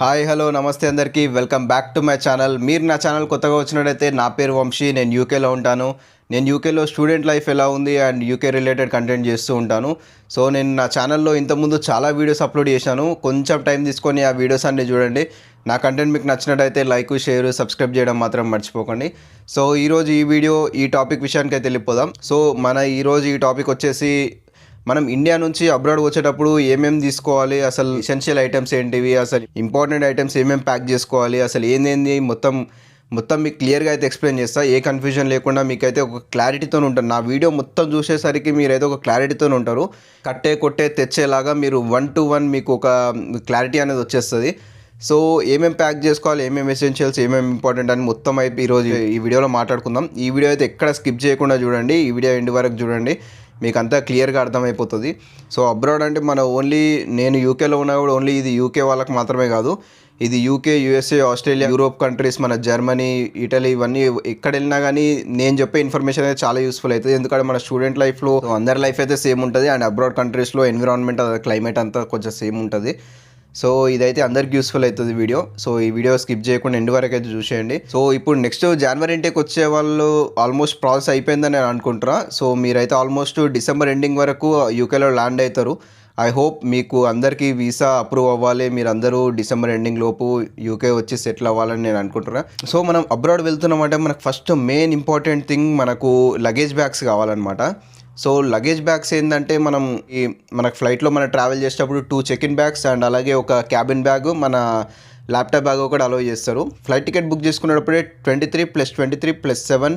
Hi hello నమస్తే అందరికీ welcome back to my channel. మీరు నా ఛానల్ కొత్తగా వచ్చినట్టయితే నా పేరు వంశీ, నేను యూకేలో ఉంటాను. నేను యూకేలో స్టూడెంట్ లైఫ్ ఎలా ఉంది అండ్ యూకే రిలేటెడ్ కంటెంట్ చేస్తూ ఉంటాను. సో నేను నా ఛానల్లో ఇంతకుముందు చాలా వీడియోస్ అప్లోడ్ చేశాను. కొంచెం టైం తీసుకొని ఆ వీడియోస్ అన్ని చూడండి. నా కంటెంట్ మీకు నచ్చినట్టయితే లైక్, షేర్, సబ్స్క్రైబ్ చేయడం మాత్రం మర్చిపోకండి. సో ఈరోజు ఈ టాపిక్ విషయానికి అయితే వెళ్ళిపోదాం. సో ఈరోజు ఈ టాపిక్ వచ్చేసి మనం ఇండియా నుంచి అబ్రాడ్ వచ్చేటప్పుడు ఏమేమి తీసుకోవాలి, అసలు ఎసెన్షియల్ ఐటమ్స్ ఏంటివి, అసలు ఇంపార్టెంట్ ఐటమ్స్ ఏమేమి ప్యాక్ చేసుకోవాలి, అసలు ఏంది మొత్తం మీకు క్లియర్గా అయితే ఎక్స్ప్లెయిన్ చేస్తా. ఏ కన్ఫ్యూజన్ లేకుండా మీకైతే ఒక క్లారిటీతో ఉంటారు. నా వీడియో మొత్తం చూసేసరికి మీరైతే ఒక క్లారిటీతో ఉంటారు. కట్టే కొట్టే తెచ్చేలాగా మీరు 1 to 1 మీకు ఒక క్లారిటీ అనేది వచ్చేస్తుంది. సో ఏమేమి ప్యాక్ చేసుకోవాలి, ఏమేమి ఎసెన్షియల్స్, ఏమేమి ఇంపార్టెంట్ అని మొత్తం అయితే ఈరోజు ఈ వీడియోలో మాట్లాడుకుందాం. ఈ వీడియో అయితే ఎక్కడ స్కిప్ చేయకుండా చూడండి. ఈ వీడియో ఎండ్ వరకు చూడండి, మీకు అంతా క్లియర్గా అర్థమైపోతుంది. సో అబ్రాడ్ అంటే నేను యూకేలో ఉన్నా కూడా ఓన్లీ ఇది యూకే వాళ్ళకి మాత్రమే కాదు, ఇది UK, USA, Australia, Europe countries, మన జర్మనీ, ఇటలీ, ఇవన్నీ ఎక్కడ వెళ్ళినా కానీ నేను చెప్పే ఇన్ఫర్మేషన్ అయితే చాలా యూస్ఫుల్ అవుతుంది. ఎందుకంటే మన స్టూడెంట్ లైఫ్లో అందరి లైఫ్ అయితే సేమ్ ఉంటుంది అండ్ అబ్రాడ్ కంట్రీస్లో ఎన్విరాన్మెంట్, క్లైమేట్ అంతా కొంచెం సేమ్ ఉంటుంది. సో ఇదైతే అందరికి యూస్ఫుల్ అవుతుంది వీడియో. సో ఈ వీడియో స్కిప్ చేయకుండా ఎండ్ వరకు అయితే చూసేయండి. సో ఇప్పుడు నెక్స్ట్ జనవరి ఇంటేకి వచ్చే వాళ్ళు ఆల్మోస్ట్ ప్రాసెస్ అయిపోయిందని నేను అనుకుంటున్నా. సో మీరైతే ఆల్మోస్ట్ డిసెంబర్ ఎండింగ్ వరకు యూకేలో ల్యాండ్ అవుతారు. ఐ హోప్ మీకు అందరికీ వీసా అప్రూవ్ అవ్వాలి, మీరు అందరూ డిసెంబర్ ఎండింగ్ లోపు యూకే వచ్చి సెటిల్ అవ్వాలని నేను అనుకుంటున్నా. సో మనం అబ్రాడ్ వెళ్తున్నామంటే మనకు ఫస్ట్ మెయిన్ ఇంపార్టెంట్ థింగ్ మనకు లగేజ్ బ్యాగ్స్ కావాలన్నమాట. సో లగేజ్ బ్యాగ్స్ ఏంటంటే మనకు ఫ్లైట్లో మనం ట్రావెల్ చేసేటప్పుడు 2 చెక్-ఇన్ బ్యాగ్స్ అండ్ అలాగే ఒక క్యాబిన్ బ్యాగ్, మన ల్యాప్టాప్ బ్యాగ్ ఒకటి అలో చేస్తారు. ఫ్లైట్ టికెట్ బుక్ చేసుకునేటప్పుడే 23+23+7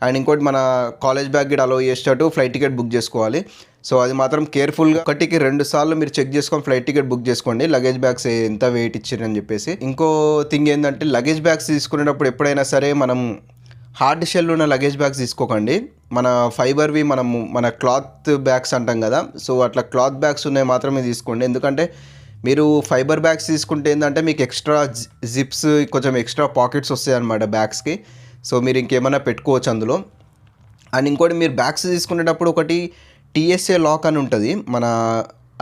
అండ్ ఇంకోటి మన కాలేజ్ బ్యాగ్ కూడా అలో చేసేటట్టు ఫ్లైట్ టికెట్ బుక్ చేసుకోవాలి. సో అది మాత్రం కేర్ఫుల్గా 1కి 2 సార్లు మీరు చెక్ చేసుకొని ఫ్లైట్ టికెట్ బుక్ చేసుకోండి, లగేజ్ బ్యాగ్స్ ఎంత వెయిట్ ఇచ్చారని చెప్పేసి. ఇంకో థింగ్ ఏంటంటే లగేజ్ బ్యాగ్స్ తీసుకునేటప్పుడు ఎప్పుడైనా సరే మనం హార్డ్ షెల్ ఉన్న లగేజ్ బ్యాగ్స్ తీసుకోకండి. మన ఫైబర్వి మన క్లాత్ బ్యాగ్స్ అంటాం కదా, సో అట్లా క్లాత్ బ్యాగ్స్ ఉన్నాయి మాత్రమే తీసుకోండి. ఎందుకంటే మీరు ఫైబర్ బ్యాగ్స్ తీసుకుంటే ఏంటంటే మీకు ఎక్స్ట్రా జిప్స్, కొంచెం ఎక్స్ట్రా పాకెట్స్ వస్తాయి అన్నమాట బ్యాగ్స్కి. సో మీరు ఇంకేమైనా పెట్టుకోవచ్చు అందులో. అండ్ ఇంకోటి మీరు బ్యాగ్స్ తీసుకునేటప్పుడు ఒకటి టీఎస్ఏ లాక్ అని ఉంటుంది.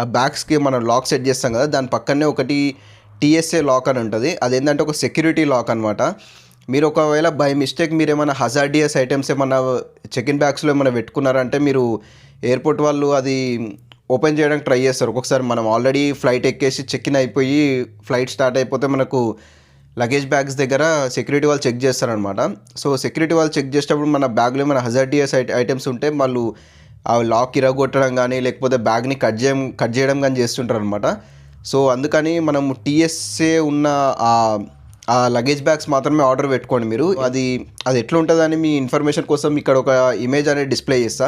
ఆ బ్యాగ్స్కి మనం లాక్ సెట్ చేస్తాం కదా, దాని పక్కనే ఒకటి టీఎస్ఏ లాక్ అని ఉంటుంది. అదేంటంటే ఒక సెక్యూరిటీ లాక్ అనమాట. మీరు ఒకవేళ బై మిస్టేక్ మీరు ఏమైనా హజార్డియస్ ఐటమ్స్ ఏమైనా చెక్-ఇన్ బ్యాగ్స్లో ఏమైనా పెట్టుకున్నారంటే మీరు ఎయిర్పోర్ట్ వాళ్ళు అది ఓపెన్ చేయడానికి ట్రై చేస్తారు. ఒక్కొక్కసారి మనం ఆల్రెడీ ఫ్లైట్ ఎక్కేసి చెక్-ఇన్ అయిపోయి ఫ్లైట్ స్టార్ట్ అయిపోతే మనకు లగేజ్ బ్యాగ్స్ దగ్గర సెక్యూరిటీ వాళ్ళు చెక్ చేస్తారనమాట. సో సెక్యూరిటీ వాళ్ళు చెక్ చేసేటప్పుడు మన బ్యాగ్లో ఏమైనా హజార్డియస్ ఐటమ్స్ ఉంటే వాళ్ళు ఆ లాక్ ఇరగొట్టడం కానీ లేకపోతే బ్యాగ్ని కట్ చేయడం కానీ చేస్తుంటారు అనమాట. సో అందుకని మనం టీఎస్ఏ ఉన్న ఆ లగేజ్ బ్యాగ్స్ మాత్రమే ఆర్డర్ పెట్టుకోండి మీరు. అది ఎట్లా ఉంటుందని మీ ఇన్ఫర్మేషన్ కోసం ఇక్కడ ఒక ఇమేజ్ అనేది డిస్ప్లే చేస్తా.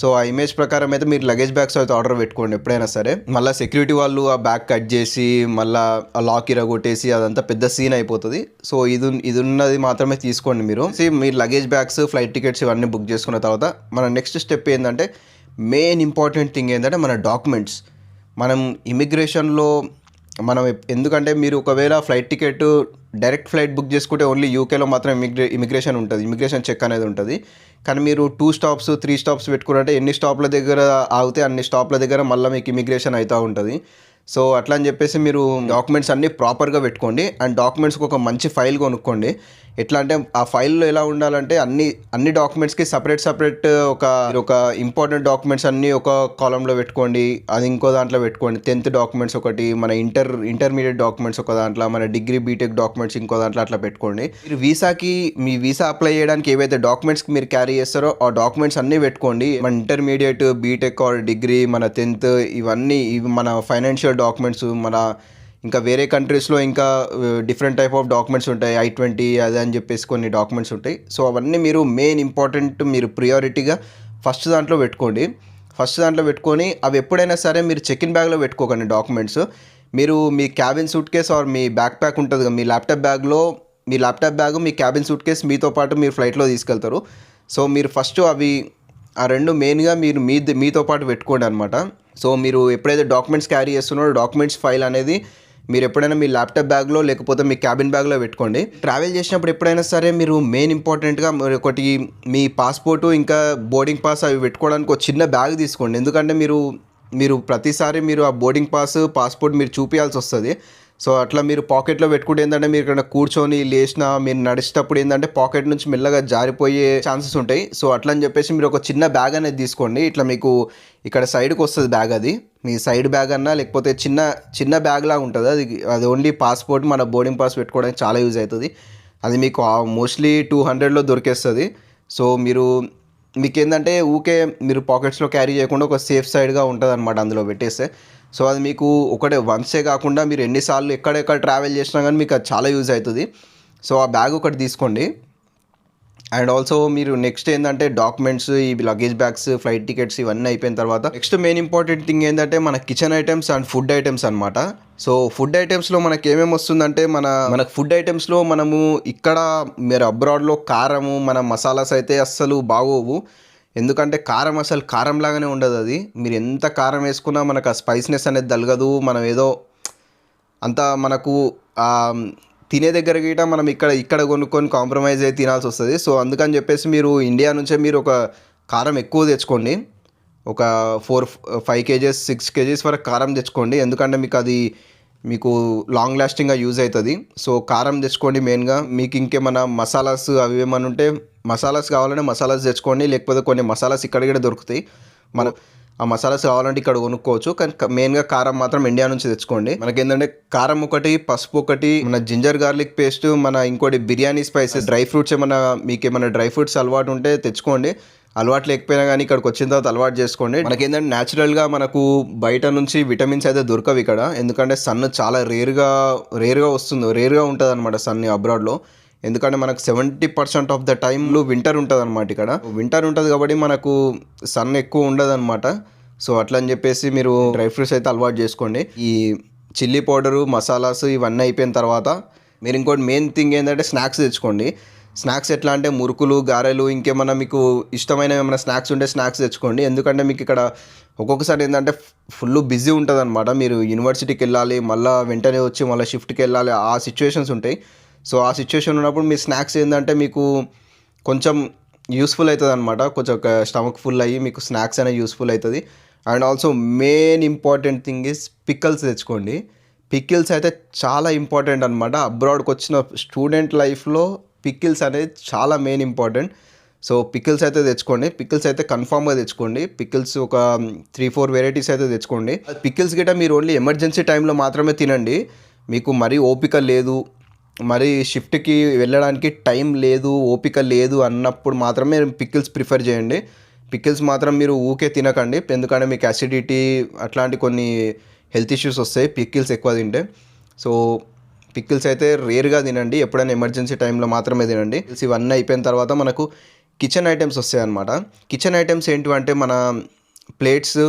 సో ఆ ఇమేజ్ ప్రకారం అయితే మీరు లగేజ్ బ్యాగ్స్ అయితే ఆర్డర్ పెట్టుకోండి ఎప్పుడైనా సరే. మళ్ళీ సెక్యూరిటీ వాళ్ళు ఆ బ్యాగ్ కట్ చేసి మళ్ళీ ఆ లాక్ ఇరగొట్టేసి అదంతా పెద్ద సీన్ అయిపోతుంది. సో ఇది ఉన్నది మాత్రమే తీసుకోండి మీరు. మీరు లగేజ్ బ్యాగ్స్, ఫ్లైట్ టికెట్స్ ఇవన్నీ బుక్ చేసుకున్న తర్వాత మన నెక్స్ట్ స్టెప్ ఏంటంటే మెయిన్ ఇంపార్టెంట్ థింగ్ ఏంటంటే మన డాక్యుమెంట్స్. మనం ఇమిగ్రేషన్లో ఎందుకంటే మీరు ఒకవేళ flight ticket direct flight book చేసుకుంటే ఓన్లీ యూకేలో మాత్రం ఇమిగ్రేషన్ ఉంటుంది, ఇమిగ్రేషన్ చెక్ అనేది ఉంటుంది. కానీ మీరు 2 స్టాప్స్ 3 స్టాప్స్ పెట్టుకున్నట్టే ఎన్ని స్టాప్ల దగ్గర ఆగితే అన్ని స్టాప్ల దగ్గర మళ్ళీ మీకు ఇమిగ్రేషన్ అవుతూ ఉంటుంది. సో అట్లా అని చెప్పేసి మీరు డాక్యుమెంట్స్ అన్నీ ప్రాపర్గా పెట్టుకోండి. అండ్ డాక్యుమెంట్స్కి ఒక మంచి ఫైల్ కొనుక్కోండి. ఎట్లా అంటే ఆ ఫైల్లో ఎలా ఉండాలంటే అన్ని డాక్యుమెంట్స్కి సపరేట్ ఒక ఇంపార్టెంట్ డాక్యుమెంట్స్ అన్నీ ఒక కాలంలో పెట్టుకోండి, అది ఇంకో దాంట్లో పెట్టుకోండి. 10th డాక్యుమెంట్స్ ఒకటి, మన ఇంటర్మీడియట్ డాక్యుమెంట్స్ ఒక దాంట్లో, మన డిగ్రీ బీటెక్ డాక్యుమెంట్స్ ఇంకో దాంట్లో అట్లా పెట్టుకోండి. మీరు మీ వీసా అప్లై చేయడానికి ఏవైతే డాక్యుమెంట్స్కి మీరు క్యారీ చేస్తారో ఆ డాక్యుమెంట్స్ అన్నీ పెట్టుకోండి. మన ఇంటర్మీడియట్, బీటెక్ ఆర్ డిగ్రీ, మన 10th ఇవి మన ఫైనాన్షియల్ డాక్యుమెంట్స్, ఇంకా వేరే కంట్రీస్లో ఇంకా డిఫరెంట్ టైప్ ఆఫ్ డాక్యుమెంట్స్ ఉంటాయి, I-20 అదే అని చెప్పేసి కొన్ని డాక్యుమెంట్స్ ఉంటాయి. సో అవన్నీ మీరు మెయిన్ ఇంపార్టెంట్ మీరు ప్రియారిటీగా ఫస్ట్ దాంట్లో పెట్టుకొని అవి ఎప్పుడైనా సరే మీరు చెక్-ఇన్ బ్యాగ్లో పెట్టుకోకండి డాక్యుమెంట్స్. మీరు మీ క్యాబిన్ సూట్ కేస్ ఆర్ మీ బ్యాక్ ప్యాక్ ఉంటుంది కదా, మీ ల్యాప్టాప్ బ్యాగ్, మీ క్యాబిన్ సూట్ కేస్ మీతో పాటు మీరు ఫ్లైట్లో తీసుకెళ్తారు. సో మీరు ఫస్ట్ ఆ రెండు మెయిన్గా మీరు మీతో పాటు పెట్టుకోండి అనమాట. సో మీరు ఎప్పుడైతే డాక్యుమెంట్స్ క్యారీ చేస్తున్నారో డాక్యుమెంట్స్ ఫైల్ అనేది మీరు ఎప్పుడైనా మీ ల్యాప్టాప్ బ్యాగ్లో లేకపోతే మీ క్యాబిన్ బ్యాగ్లో పెట్టుకోండి. ట్రావెల్ చేసినప్పుడు ఎప్పుడైనా సరే మీరు మెయిన్ ఇంపార్టెంట్గా ఒకటి మీ పాస్పోర్టు ఇంకా బోర్డింగ్ పాస్ అవి పెట్టుకోవడానికి ఒక చిన్న బ్యాగ్ తీసుకోండి. ఎందుకంటే మీరు ప్రతిసారి మీరు ఆ బోర్డింగ్ పాస్పోర్ట్ మీరు చూపించాల్సి వస్తుంది. సో అట్లా మీరు పాకెట్లో పెట్టుకుంటే ఏంటంటే మీరు ఇక్కడ కూర్చొని లేచినా మీరు నడిచేటప్పుడు ఏంటంటే పాకెట్ నుంచి మెల్లగా జారిపోయే ఛాన్సెస్ ఉంటాయి. సో అట్లా అని చెప్పేసి మీరు ఒక చిన్న బ్యాగ్ అనేది తీసుకోండి. ఇట్లా మీకు ఇక్కడ సైడ్కి వస్తుంది బ్యాగ్, అది మీ సైడ్ బ్యాగ్ అన్నా లేకపోతే చిన్న చిన్న బ్యాగ్ లాగా ఉంటుంది. అది ఓన్లీ పాస్పోర్ట్ మన బోర్డింగ్ పాస్ పెట్టుకోవడానికి చాలా యూజ్ అవుతుంది. అది మీకు మోస్ట్లీ 200లో దొరికేస్తుంది. సో మీకేంటంటే ఊకే మీరు పాకెట్స్లో క్యారీ చేయకుండా ఒక సేఫ్ సైడ్గా ఉంటుంది అనమాట అందులో పెట్టేస్తే. సో అది మీకు ఒకటే వన్సే కాకుండా మీరు ఎన్నిసార్లు ఎక్కడెక్కడ ట్రావెల్ చేసినా కానీ మీకు అది చాలా యూజ్ అవుతుంది. సో ఆ బ్యాగ్ ఒకటి తీసుకోండి. అండ్ ఆల్సో మీరు నెక్స్ట్ ఏంటంటే డాక్యుమెంట్స్, ఈ లగేజ్ బ్యాగ్స్, ఫ్లైట్ టికెట్స్ ఇవన్నీ అయిపోయిన తర్వాత నెక్స్ట్ మెయిన్ ఇంపార్టెంట్ థింగ్ ఏంటంటే మన kitchen items and food items అనమాట. సో ఫుడ్ ఐటమ్స్లో మనకి ఏమేమి వస్తుందంటే మనకు ఫుడ్ ఐటమ్స్లో మనము ఇక్కడ మీరు అబ్రాడ్లో కారము మన మసాలాస్ అయితే అస్సలు బాగోవు. ఎందుకంటే కారం అసలు కారం లాగానే ఉండదు. అది మీరు ఎంత కారం వేసుకున్నా మనకు ఆ స్పైస్నెస్ అనేది తగలదు. మనం ఏదో అంత మనకు తినే దగ్గర గిట మనం ఇక్కడ కొనుక్కొని కాంప్రమైజ్ అయ్యి తినాల్సి వస్తుంది. సో అందుకని చెప్పేసి మీరు ఇండియా నుంచే మీరు ఒక కారం ఎక్కువ తెచ్చుకోండి. ఒక 4-5 kgs 6 kgs వరకు కారం తెచ్చుకోండి. ఎందుకంటే మీకు లాంగ్ లాస్టింగ్గా యూజ్ అవుతుంది. సో కారం తెచ్చుకోండి మెయిన్గా. మీకు ఇంకేమైనా మసాలాస్ అవి ఏమైనా ఉంటే మసాలాస్ కావాలంటే మసాలాస్ తెచ్చుకోండి. లేకపోతే కొన్ని మసాలాస్ ఇక్కడ కూడా దొరుకుతాయి. ఆ మసాలాస్ కావాలంటే ఇక్కడ కొనుక్కోవచ్చు. కానీ మెయిన్గా కారం మాత్రం ఇండియా నుంచి తెచ్చుకోండి. మనకేంటంటే కారం ఒకటి, పసుపు ఒకటి, మన జింజర్ గార్లిక్ పేస్ట్, మన ఇంకోటి బిర్యానీ స్పైసెస్, డ్రై ఫ్రూట్స్ మీకేమైనా డ్రై ఫ్రూట్స్ అలవాటు ఉంటే తెచ్చుకోండి. అలవాటు లేకపోయినా కానీ ఇక్కడికి వచ్చిన తర్వాత అలవాటు చేసుకోండి. మనకేంటంటే న్యాచురల్గా మనకు బయట నుంచి విటమిన్స్ అయితే దొరకవు ఇక్కడ. ఎందుకంటే సన్ చాలా రేర్గా ఉంటుంది అనమాట సన్ అబ్రాడ్లో. ఎందుకంటే మనకు 70% ఆఫ్ ద టైంలో వింటర్ ఉంటుంది అనమాట. ఇక్కడ వింటర్ ఉంటుంది కాబట్టి మనకు సన్ ఎక్కువ ఉండదు అనమాట. సో అట్లా అని చెప్పేసి మీరు డ్రై ఫ్రూట్స్ అయితే అలవాటు చేసుకోండి. ఈ చిల్లీ పౌడరు, మసాలాస్ ఇవన్నీ అయిపోయిన తర్వాత మీరు ఇంకోటి మెయిన్ థింగ్ ఏంటంటే స్నాక్స్ తెచ్చుకోండి. స్నాక్స్ ఎట్లా అంటే మురుకులు, గారెలు, ఇంకేమన్నా మీకు ఇష్టమైన ఏమైనా స్నాక్స్ ఉంటే స్నాక్స్ తెచ్చుకోండి. ఎందుకంటే మీకు ఇక్కడ ఒక్కొక్కసారి ఏంటంటే ఫుల్ బిజీ ఉంటుంది అనమాట. మీరు యూనివర్సిటీకి వెళ్ళాలి, మళ్ళీ వెంటనే వచ్చి మళ్ళీ షిఫ్ట్కి వెళ్ళాలి, ఆ సిచ్యువేషన్స్ ఉంటాయి. సో ఆ సిచ్యువేషన్ ఉన్నప్పుడు మీ స్నాక్స్ ఏంటంటే మీకు కొంచెం యూస్ఫుల్ అవుతుంది అనమాట. కొంచెం ఒక స్టమక్ ఫుల్ అయ్యి మీకు స్నాక్స్ అనేది యూస్ఫుల్ అవుతుంది. And also main important thing is pickles తెచ్చుకోండి. పికిల్స్ అయితే చాలా ఇంపార్టెంట్ అనమాట. అబ్రాడ్కి వచ్చిన స్టూడెంట్ లైఫ్లో పికిల్స్ అనేది చాలా మెయిన్ ఇంపార్టెంట్. సో పికిల్స్ అయితే తెచ్చుకోండి. పికిల్స్ అయితే కన్ఫామ్గా తెచ్చుకోండి. పికిల్స్ ఒక 3-4 వెరైటీస్ అయితే తెచ్చుకోండి. పికిల్స్ గిట్ట మీరు ఓన్లీ ఎమర్జెన్సీ టైంలో మాత్రమే తినండి. మీకు మరీ ఓపిక లేదు, మరి షిఫ్ట్కి వెళ్ళడానికి టైం లేదు, ఓపిక లేదు అన్నప్పుడు మాత్రమే పికిల్స్ ప్రిఫర్ చేయండి. పికిల్స్ మాత్రం మీరు ఊకే తినకండి. ఎందుకంటే మీకు అసిడిటీ అట్లాంటి కొన్ని హెల్త్ ఇష్యూస్ వస్తాయి పికిల్స్ ఎక్కువ తింటే. సో పికిల్స్ అయితే రేర్గా తినండి, ఎప్పుడైనా ఎమర్జెన్సీ టైంలో మాత్రమే తినండి. ఇవన్నీ అయిపోయిన తర్వాత మనకు కిచెన్ ఐటమ్స్ వస్తాయి అన్నమాట. కిచెన్ ఐటమ్స్ ఏంటివంటే మన ప్లేట్స్,